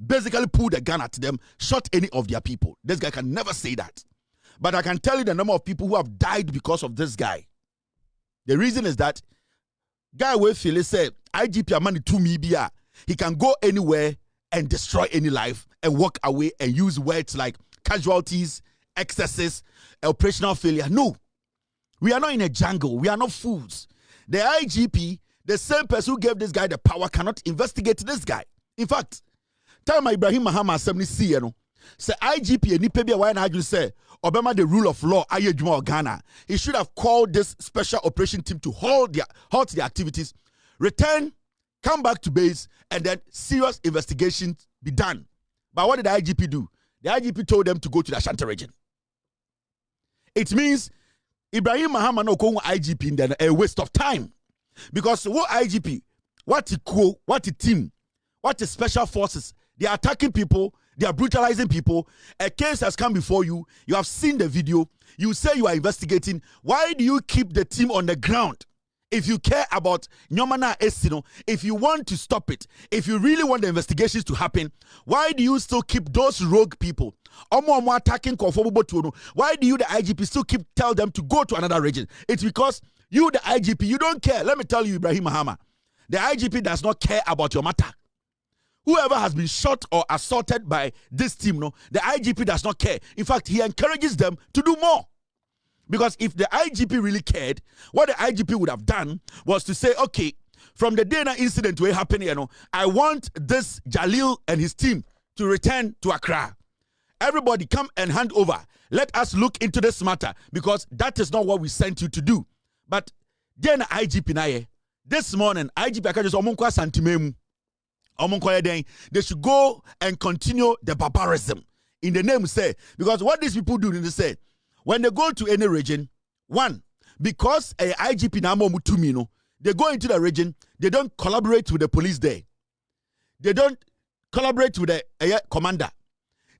basically pulled a gun at them, shot any of their people. This guy can never say that. But I can tell you the number of people who have died because of this guy. The reason is that guy will feel say IGP money to me bia. He can go anywhere and destroy any life and walk away and use words like casualties, excesses, operational failure. No. We are not in a jungle. We are not fools. The IGP, the same person who gave this guy the power, cannot investigate this guy. In fact, time Ibrahim Mahama assembly see say IGP and Nipebia why na say Obama the rule of law ayejuma Ghana. He should have called this special operation team to halt their activities, return, come back to base, and then serious investigations be done. But what did the IGP do? The IGP told them to go to the Ashanti region. It means Ibrahim Mahama no go IGP in then a waste of time. Because what IGP, what the team, what the special forces, they are attacking people, they are brutalizing people. A case has come before you, you have seen the video, you say you are investigating. Why do you keep the team on the ground? If you care about Nyomana Esino, if you want to stop it, if you really want the investigations to happen, why do you still keep those rogue people? Attacking why do you, the IGP, still tell them to go to another region? It's because you, the IGP, you don't care. Let me tell you, Ibrahim Mahama, the IGP does not care about your matter. Whoever has been shot or assaulted by this team, the IGP does not care. In fact, he encourages them to do more. Because if the IGP really cared, what the IGP would have done was to say, okay, from the day that incident will happen, I want this Jalil and his team to return to Accra. Everybody come and hand over. Let us look into this matter, because that is not what we sent you to do. But then IGP naye, this morning, IGP just omunkwa santimemu. They should go and continue the barbarism in the name say, because what these people do, they say, when they go to any region, one, because a IGP namo mutumino, they go into the region, they don't collaborate with the police there. They don't collaborate with the commander.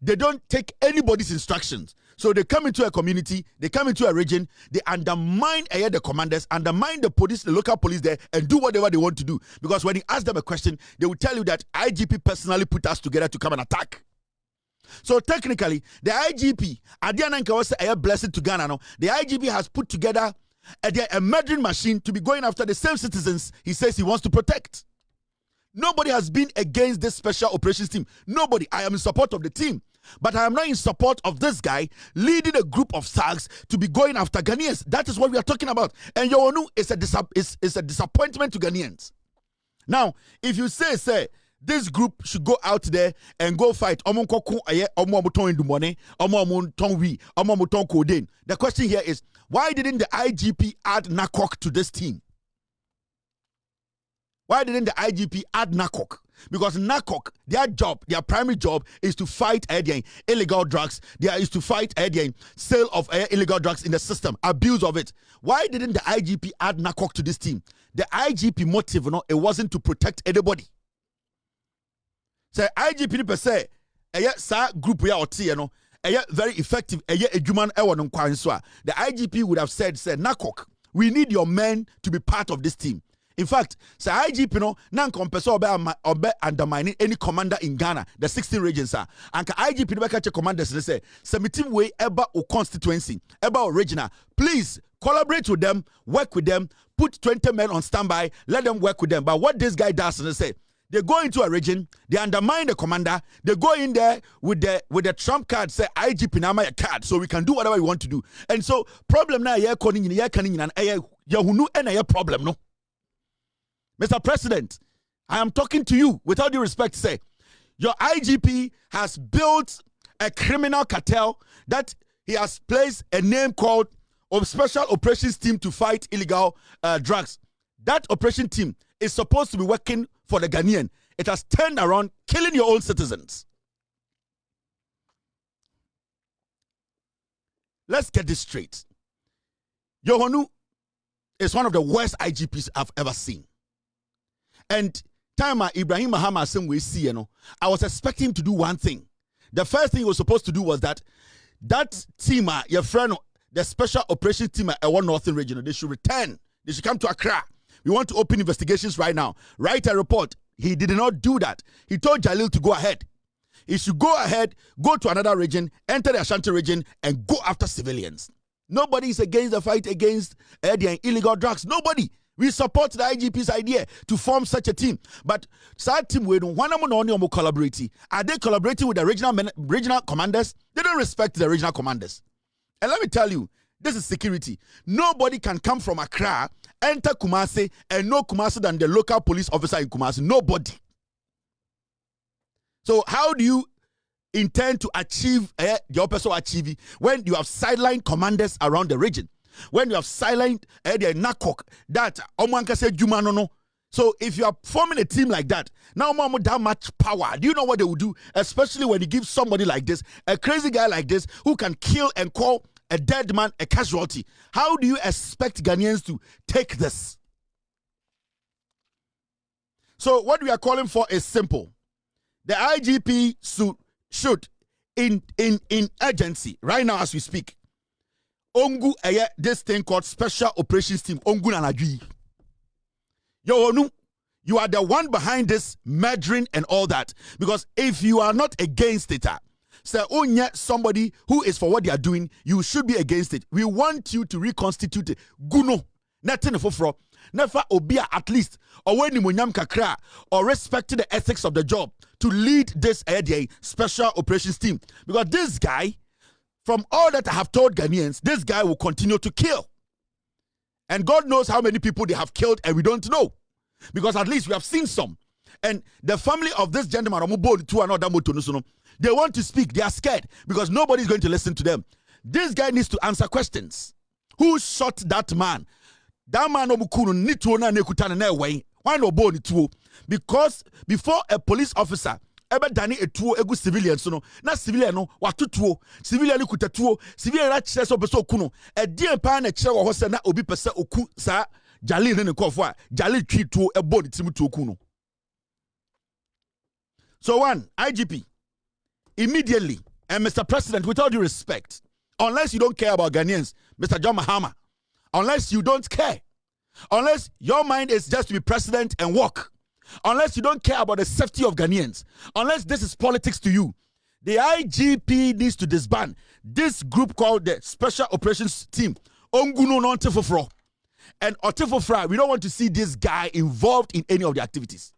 They don't take anybody's instructions. So they come into a community, they come into a region, they undermine the commanders, undermine the police, the local police there, and do whatever they want to do. Because when you ask them a question, they will tell you that IGP personally put us together to come and attack. So technically, the IGP, a blessing to Ghana, the IGP has put together a murdering machine to be going after the same citizens he says he wants to protect. Nobody has been against this special operations team. Nobody. I am in support of the team. But I am not in support of this guy leading a group of thugs to be going after Ghanaians. That is what we are talking about. And Yowonu is a disappointment to Ghanaians. Now, if you say, this group should go out there and go fight. The question here is, why didn't the IGP add NACOC to this team? Why didn't the IGP add NACOC? Because NACOC, their primary job is to fight illegal drugs. There is to fight sale of illegal drugs in the system, abuse of it. Why didn't the IGP add NACOC to this team? The IGP motive, it wasn't to protect anybody. So IGP per se, sa group we are very effective. The IGP would have said, NACOC, we need your men to be part of this team. In fact, say IGP nan kompeso obe undermining any commander in Ghana, the 16 regions are. And IGP no catch commanders they say, submitting way eba o constituency, eba o regional. Please collaborate with them, work with them, put 20 men on standby, let them work with them. But what this guy does, they say, they go into a region, they undermine the commander, they go in there with the trump card, say IGP nama a card, so we can do whatever we want to do. And so problem na ye koning ye kaning and yahunu and problem no. Mr. President, I am talking to you with all due respect. Say, your IGP has built a criminal cartel that he has placed a name called Special Operations Team to fight illegal drugs. That operation team is supposed to be working for the Ghanaian. It has turned around, killing your own citizens. Let's get this straight. Yohonu is one of the worst IGPs I've ever seen. And time Ibrahim Mahama same way see, I was expecting him to do one thing. The first thing he was supposed to do was that team, your friend, the special operations team at one northern region, they should return. They should come to Accra We want to open investigations right now. Write a report. He did not do that. He told Jalil to go ahead. He should go ahead, go to another region, enter the Ashanti region, and go after civilians. Nobody is against the fight against the illegal drugs. Nobody. We support the IGP's idea to form such a team. But that team, we don't want collaborating. Are they collaborating with the regional commanders? They don't respect the regional commanders. And let me tell you, this is security. Nobody can come from Accra, enter Kumasi, and know Kumasi than the local police officer in Kumasi. Nobody. So how do you intend to achieve your person achieving when you have sidelined commanders around the region? When you have silenced the NACOC, that Omanka said Jumano. So if you are forming a team like that, now that much power, do you know what they will do? Especially when you give somebody like this, a crazy guy like this, who can kill and call a dead man a casualty. How do you expect Ghanaians to take this? So what we are calling for is simple. The IGP should in urgency, right now as we speak, Ongu this thing called Special Operations Team. Ongu Nanajui. You are the one behind this murdering and all that. Because if you are not against it, somebody who is for what they are doing, you should be against it. We want you to reconstitute it. Guno. Nothing for never obia at least or when munyam kakra or respecting the ethics of the job to lead this Special Operations Team. Because this guy, from all that I have told Ghanaians, this guy will continue to kill. And God knows how many people they have killed and we don't know. Because at least we have seen some. And the family of this gentleman, they want to speak. They are scared because nobody is going to listen to them. This guy needs to answer questions. Who shot that man? That man why no bone it? Because before a police officer ever done a tuo egu civilian so no na civilian no watu tuo civilian kuta tuo civilian na kire so beso oku no e die pa na kire wo ho se na obi pese oku sa Jalil ne nkofo a Jalil twi tuo e body tim tuo oku no. So one, IGP, immediately, and Mr. President, with all due respect, unless you don't care about Ghanaians, Mr. John Mahama, unless you don't care, unless your mind is just to be president and walk, unless you don't care about the safety of Ghanaians, unless this is politics to you, the IGP needs to disband this group called the Special Operations Team. Onguno non Tifofro. And Otifofra, we don't want to see this guy involved in any of the activities.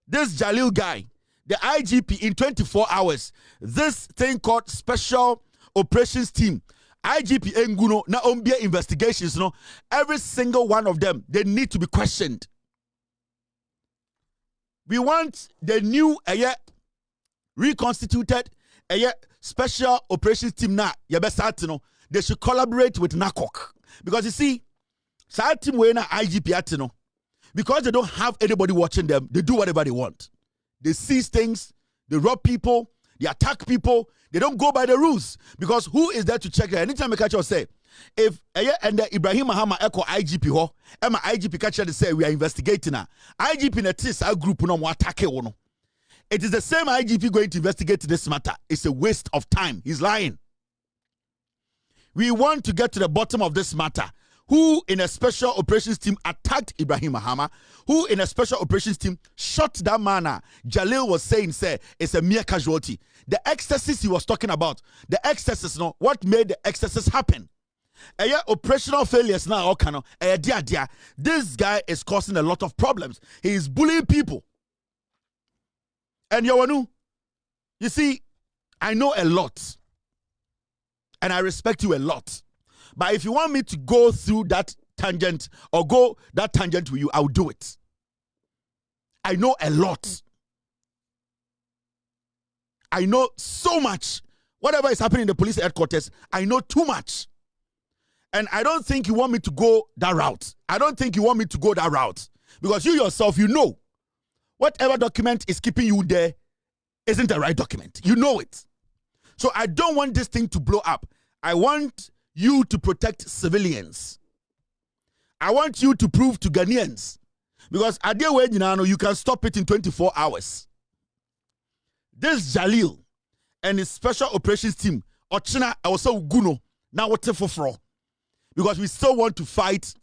This Jalil guy, the IGP in 24 hours, this thing called Special Operations Team, IGP Enguno, na ombia investigations, no, every single one of them, they need to be questioned. We want the new reconstituted Special Operations Team na they should collaborate with NACOC. Because you see, team na IGP because they don't have anybody watching them, they do whatever they want. They seize things, they rob people, they attack people, they don't go by the rules. Because who is there to check that? Anytime I catch you say, if and Ibrahim Mahama echo IGP ho, Emma IGP catch you say we are investigating her. IGP in a TIS group no more attack one. It is the same IGP going to investigate this matter. It's a waste of time. He's lying. We want to get to the bottom of this matter. Who in a Special Operations Team attacked Ibrahim Mahama? Who in a Special Operations Team shot that man? Jalil was saying, it's a mere casualty. The excesses he was talking about, the excesses, no, what made the excesses happen? Operational failures now, this guy is causing a lot of problems. He is bullying people. And you see, I know a lot. And I respect you a lot. But if you want me to go through that tangent or go that tangent with you, I'll do it. I know a lot. I know so much. Whatever is happening in the police headquarters, I know too much. And I don't think you want me to go that route. I don't think you want me to go that route. Because you yourself, you know, whatever document is keeping you there isn't the right document. You know it. So I don't want this thing to blow up. I want you to protect civilians. I want you to prove to Ghanaians. Because at the way you can stop it in 24 hours. This Jalil and his Special Operations Team, Ochina also Guno, now what for? Because we still want to fight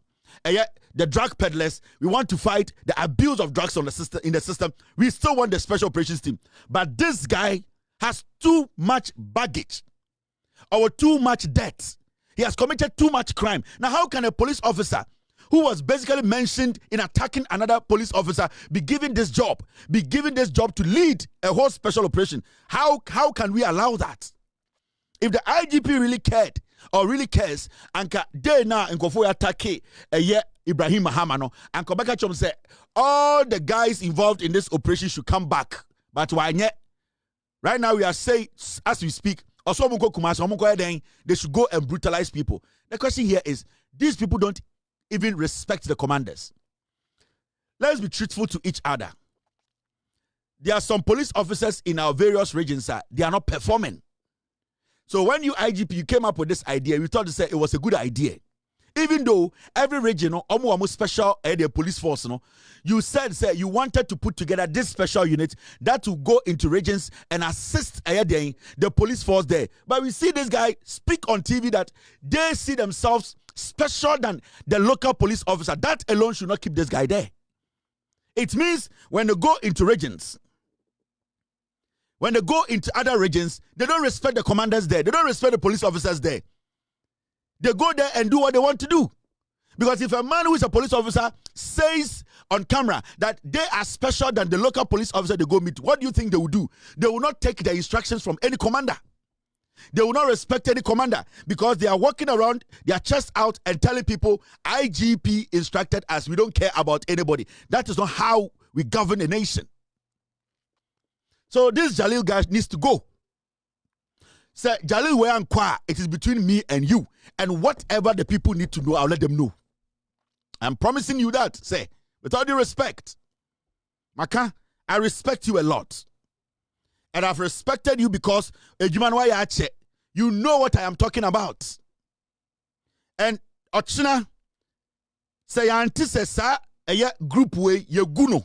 the drug peddlers. We want to fight the abuse of drugs on the system, in the system. We still want the special operations team. But this guy has too much baggage or too much debt. He has committed too much crime. Now, how can a police officer who was basically mentioned in attacking another police officer be given this job to lead a whole special operation? How can we allow that? If the IGP really cared or really cares, and they now in Kofo attack Ibrahim Mahamano and Kobaka Chom say all the guys involved in this operation should come back. But why not? Right now we are saying, as we speak, also Kumasi, they should go and brutalize people. The question here is, these people don't even respect the commanders. Let's be truthful to each other. There are some police officers in our various regions, they are not performing. So when you IGP, you came up with this idea, we thought to say it was a good idea. Even though every region, almost special the police force, you said you wanted to put together this special unit that will go into regions and assist the police force there. But we see this guy speak on TV that they see themselves special than the local police officer. That alone should not keep this guy there. It means when they go into regions, when they go into other regions, they don't respect the commanders there. They don't respect the police officers there. They go there and do what they want to do. Because if a man who is a police officer says on camera that they are special than the local police officer they go meet, what do you think they will do? They will not take the instructions from any commander. They will not respect any commander because they are walking around, their chest out and telling people, IGP instructed us, we don't care about anybody. That is not how we govern a nation. So this Jalil guy needs to go. Say, Jalil, where and qua, it is between me and you. And whatever the people need to know, I'll let them know. I'm promising you that, say, with all due respect. Maka, I respect you a lot. And I've respected you because you know what I am talking about. And Ochina, say, auntie says, a group way, ye guno.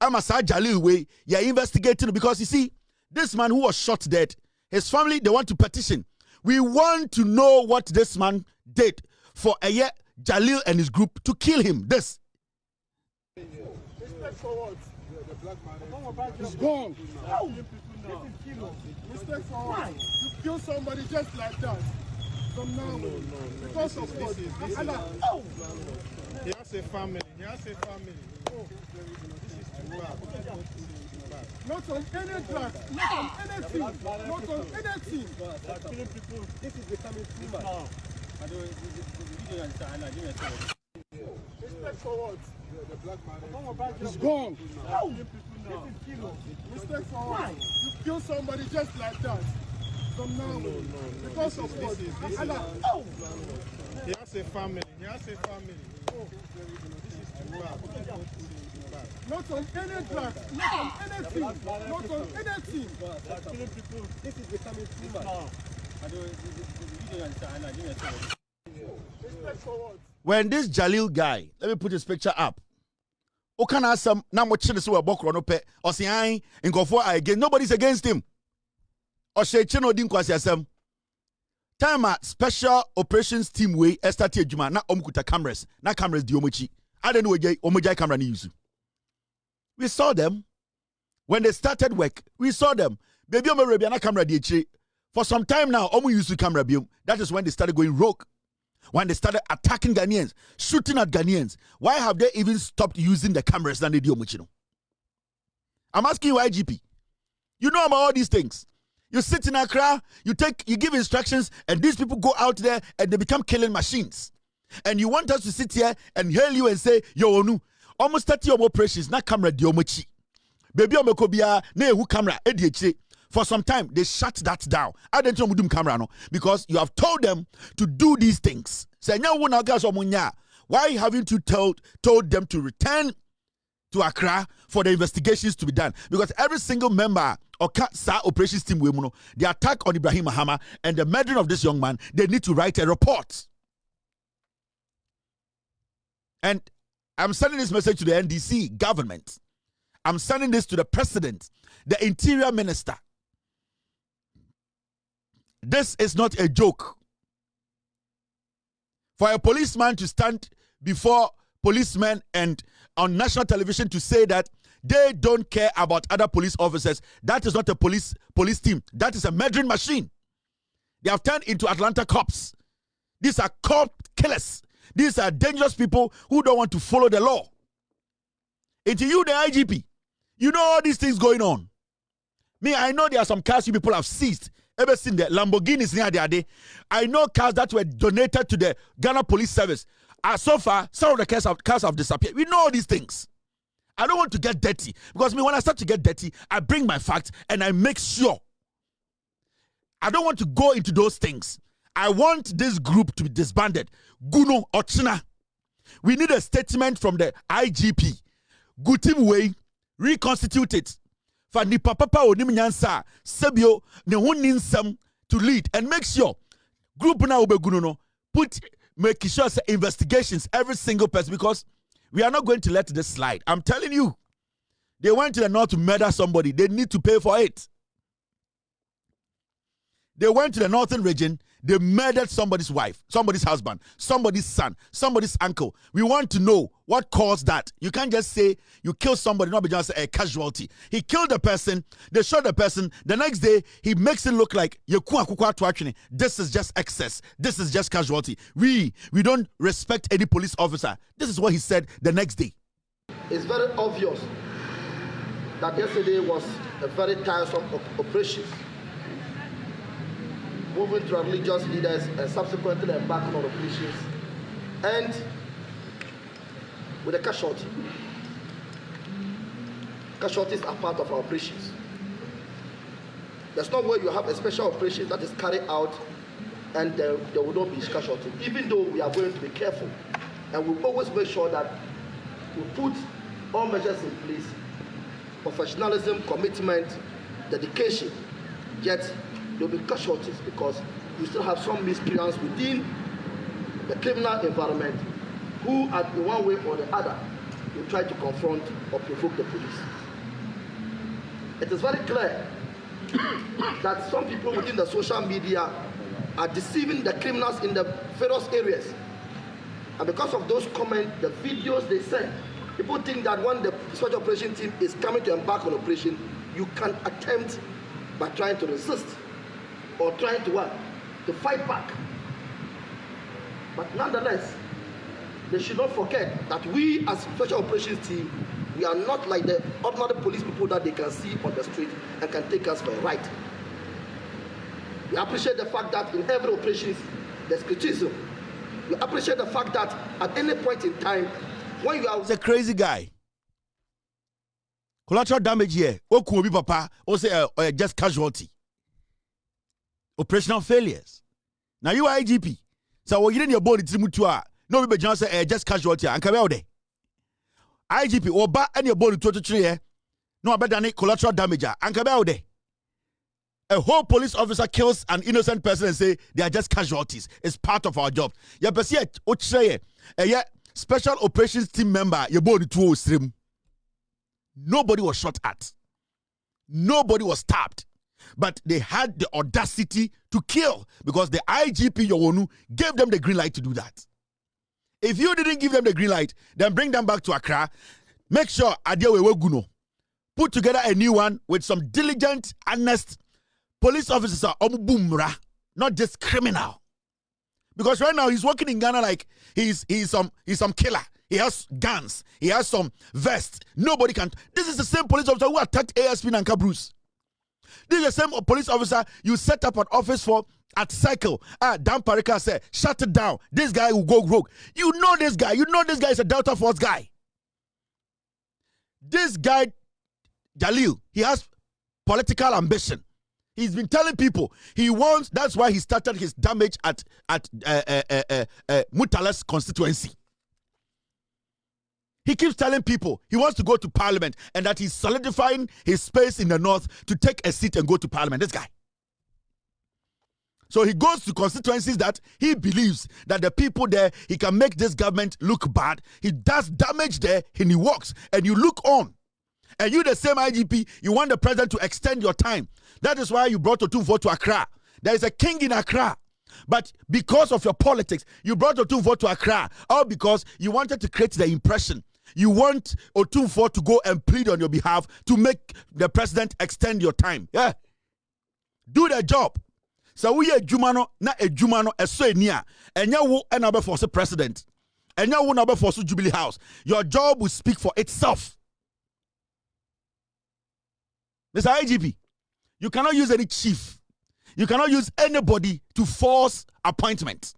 I'm a Jalil way, you're investigating because you see, this man who was shot dead, his family, they want to petition. We want to know what this man did for Jalil and his group to kill him. This. Respect for what? The black man is gone. Respect for what? You kill somebody just like that. From now on. Because of what? He has a family. Oh, this is too bad. Not on any drug, not on anything, not on anything. Killing people. This is becoming too much. Respect for what? The black man is gone. Respect for what? You kill somebody just like that. From now on. Because of what? He has a family. Oh, this is too bad. Not on any drug, not on anything, not on anything. Killing people. This is becoming too much. Respect for what? When this Jalil guy, let me put his picture up. Okana some now much this we bokro no pe or say in go for again. Nobody's against him. Or she chino din kwasi asem. Time special operations team way estati adwuma na omkuta cameras. Na cameras di omochi. I don't know omojai camera ni use. We saw them when they started work. We saw them. Baby na camera di for some time now, omu use the camera biom. That is when they started going rogue. When they started attacking Ghanaians, shooting at Ghanaians. Why have they even stopped using the cameras than they do? I'm asking you, IGP. You know about all these things. You sit in Accra, you give instructions, and these people go out there and they become killing machines. And you want us to sit here and hail you and say, yo, onu, almost 30 or more operations, na camera di omochi. Baby omekobia, ne who camera, ediche. For some time, they shut that down. I don't know camera no, because you have told them to do these things. Why haven't you told them to return to Accra for the investigations to be done? Because every single member of SAR operations team, the attack on Ibrahim Mahama and the murdering of this young man, they need to write a report. And I'm sending this message to the NDC government. I'm sending this to the president, the interior minister. This is not a joke. For a policeman to stand before policemen and on national television to say that they don't care about other police officers. That is not a police team. That is a murdering machine. They have turned into Atlanta cops. These are cop killers. These are dangerous people who don't want to follow the law. Into you, the IGP, you know all these things going on. Me, I know there are some cars you people have seized. Ever seen the Lamborghinis near the day? I know cars that were donated to the Ghana Police Service. So far, some of the cars have disappeared. We know all these things. I don't want to get dirty. Because me, when I start to get dirty, I bring my facts and I make sure. I don't want to go into those things. I want this group to be disbanded. Guno Ochina. We need a statement from the IGP. Gutim way, reconstitute it. For ni papa onim nyansa, sebio ne honinsam to lead and make sure group na obeguno no make sure say investigations every single person, because we are not going to let this slide. I'm telling you, they went to the north to murder somebody. They need to pay for it. They went to the northern region. They murdered somebody's wife, somebody's husband, somebody's son, somebody's uncle. We want to know what caused that. You can't just say you killed somebody, not be just a casualty. He killed the person, they shot the person. The next day, he makes it look like this is just excess. This is just casualty. We don't respect any police officer. This is what he said the next day. It's very obvious that yesterday was a very tiresome operation, moving to religious leaders and subsequently embarking on operations, and with a casualty. Casualties are part of our operations. There's no way you have a special operation that is carried out and there will not be casualty, even though we are going to be careful. And we always make sure that we put all measures in place, professionalism, commitment, dedication, yet there will be casualties because you still have some miscreants within the criminal environment who, in one way or the other, will try to confront or provoke the police. It is very clear that some people within the social media are deceiving the criminals in the various areas. And because of those comments, the videos they send, people think that when the special operation team is coming to embark on operation, you can attempt by trying to resist or trying to what? To fight back. But nonetheless, they should not forget that we as special operations team, we are not like the ordinary police people that they can see on the street and can take us for a ride. We appreciate the fact that in every operation there's criticism. We appreciate the fact that at any point in time, when you are... He's a crazy guy. Collateral damage here. Okuobi papa, or say just casualty. Operational failures. Now you are IGP. So what you in your body to no be just say just casualty and come out there. IGP or ba and your body to here. No better than collateral damage and come out there. A whole police officer kills an innocent person and say they are just casualties. It's part of our job. Ya pesi ochire special operations team member your body to stream. Nobody was shot at. Nobody was stabbed. But they had the audacity to kill because the IGP Yowonu gave them the green light to do that. If you didn't give them the green light, then bring them back to Accra. Make sure Adewe Guno put together a new one with some diligent, honest police officers are omubumra, not just criminal. Because right now he's working in Ghana like he's some killer. He has guns. He has some vests. Nobody can. This is the same police officer who attacked ASP Nanka Bruce. This is the same police officer you set up an office for at Cycle. Dan Parika said, shut it down. This guy will go rogue. You know this guy. You know this guy is a Delta Force guy. This guy, Jalil, he has political ambition. He's been telling people he wants, that's why he started his damage at Mutala's constituency. He keeps telling people he wants to go to parliament and that he's solidifying his space in the north to take a seat and go to parliament. This guy. So he goes to constituencies that he believes that the people there, he can make this government look bad. He does damage there and he walks and you look on. And you, the same IGP, you want the president to extend your time. That is why you brought Otumfuo to Accra. There is a king in Accra. But because of your politics, you brought Otumfuo to Accra, all because you wanted to create the impression. You want Otumfuo to go and plead on your behalf to make the president extend your time. Yeah. Do the job. So we are Jumano, not a Jumano, a Sonia, and you will another force a president. And you will never force Jubilee House. Your job will speak for itself. Mr. IGP, you cannot use any chief. You cannot use anybody to force appointment.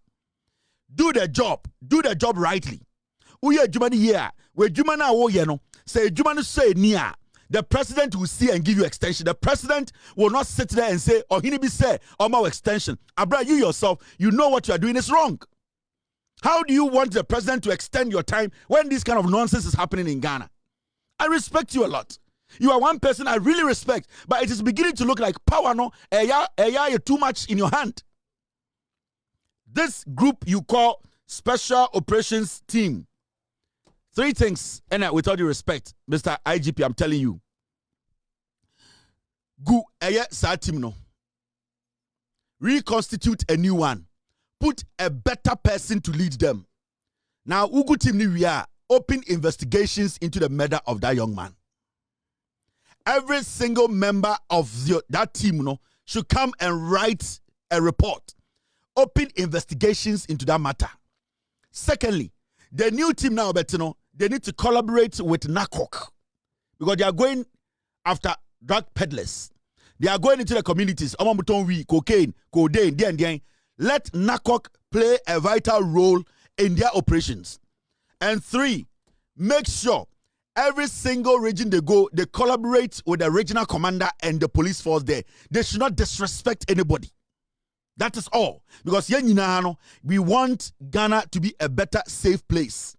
Do the job. Do the job rightly. We are Jumani here. We're Jumana wo yeno. Say Jumani say niya. The president will see and give you extension. The president will not sit there and say, oh, he be say, oh, my extension. Abra, you yourself, you know what you are doing is wrong. How do you want the president to extend your time when this kind of nonsense is happening in Ghana? I respect you a lot. You are one person I really respect, but it is beginning to look like power no you too much in your hand. This group you call Special Operations Team. 3 things, and with all due respect, Mr. IGP, I'm telling you. Go sa team no. Reconstitute a new one. Put a better person to lead them. Now, Ugu team ni we are open investigations into the murder of that young man. Every single member of that team should come and write a report. Open investigations into that matter. Secondly, the new team now, they need to collaborate with NACOC because they are going after drug peddlers. They are going into the communities. Cocaine, codeine, let NACOC play a vital role in their operations. And 3, make sure every single region they go, they collaborate with the regional commander and the police force there. They should not disrespect anybody. That is all. Because we want Ghana to be a better, safe place.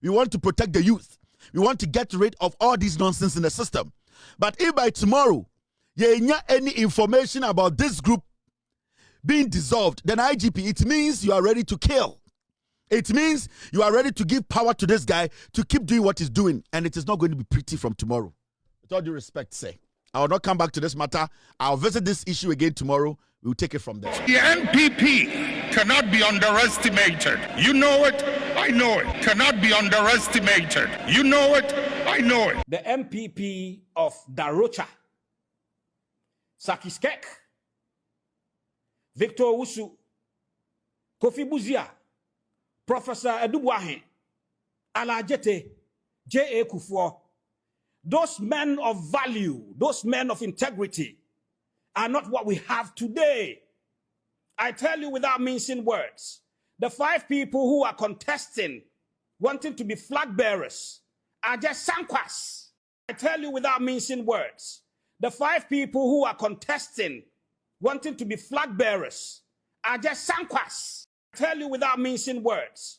We want to protect the youth. We want to get rid of all this nonsense in the system. But if by tomorrow, you have any information about this group being dissolved, then IGP, it means you are ready to kill. It means you are ready to give power to this guy to keep doing what he's doing. And it is not going to be pretty from tomorrow. With all due respect, say. I will not come back to this matter. I'll visit this issue again tomorrow. We'll take it from there. The NPP cannot be underestimated. You know it, I know it. Cannot be underestimated. You know it, I know it. The NPP of Darocha, Sakiskek, Victor Wusu, Kofi Buzia, Professor Edubuahe, Alajete, J.A. Kufuor, those men of value, those men of integrity, are not what we have today. I tell you without mincing words, the 5 people who are contesting, wanting to be flag bearers, are just sankwas. I tell you without mincing words, the 5 people who are contesting, wanting to be flag bearers, are just sankwas. I tell you without mincing words,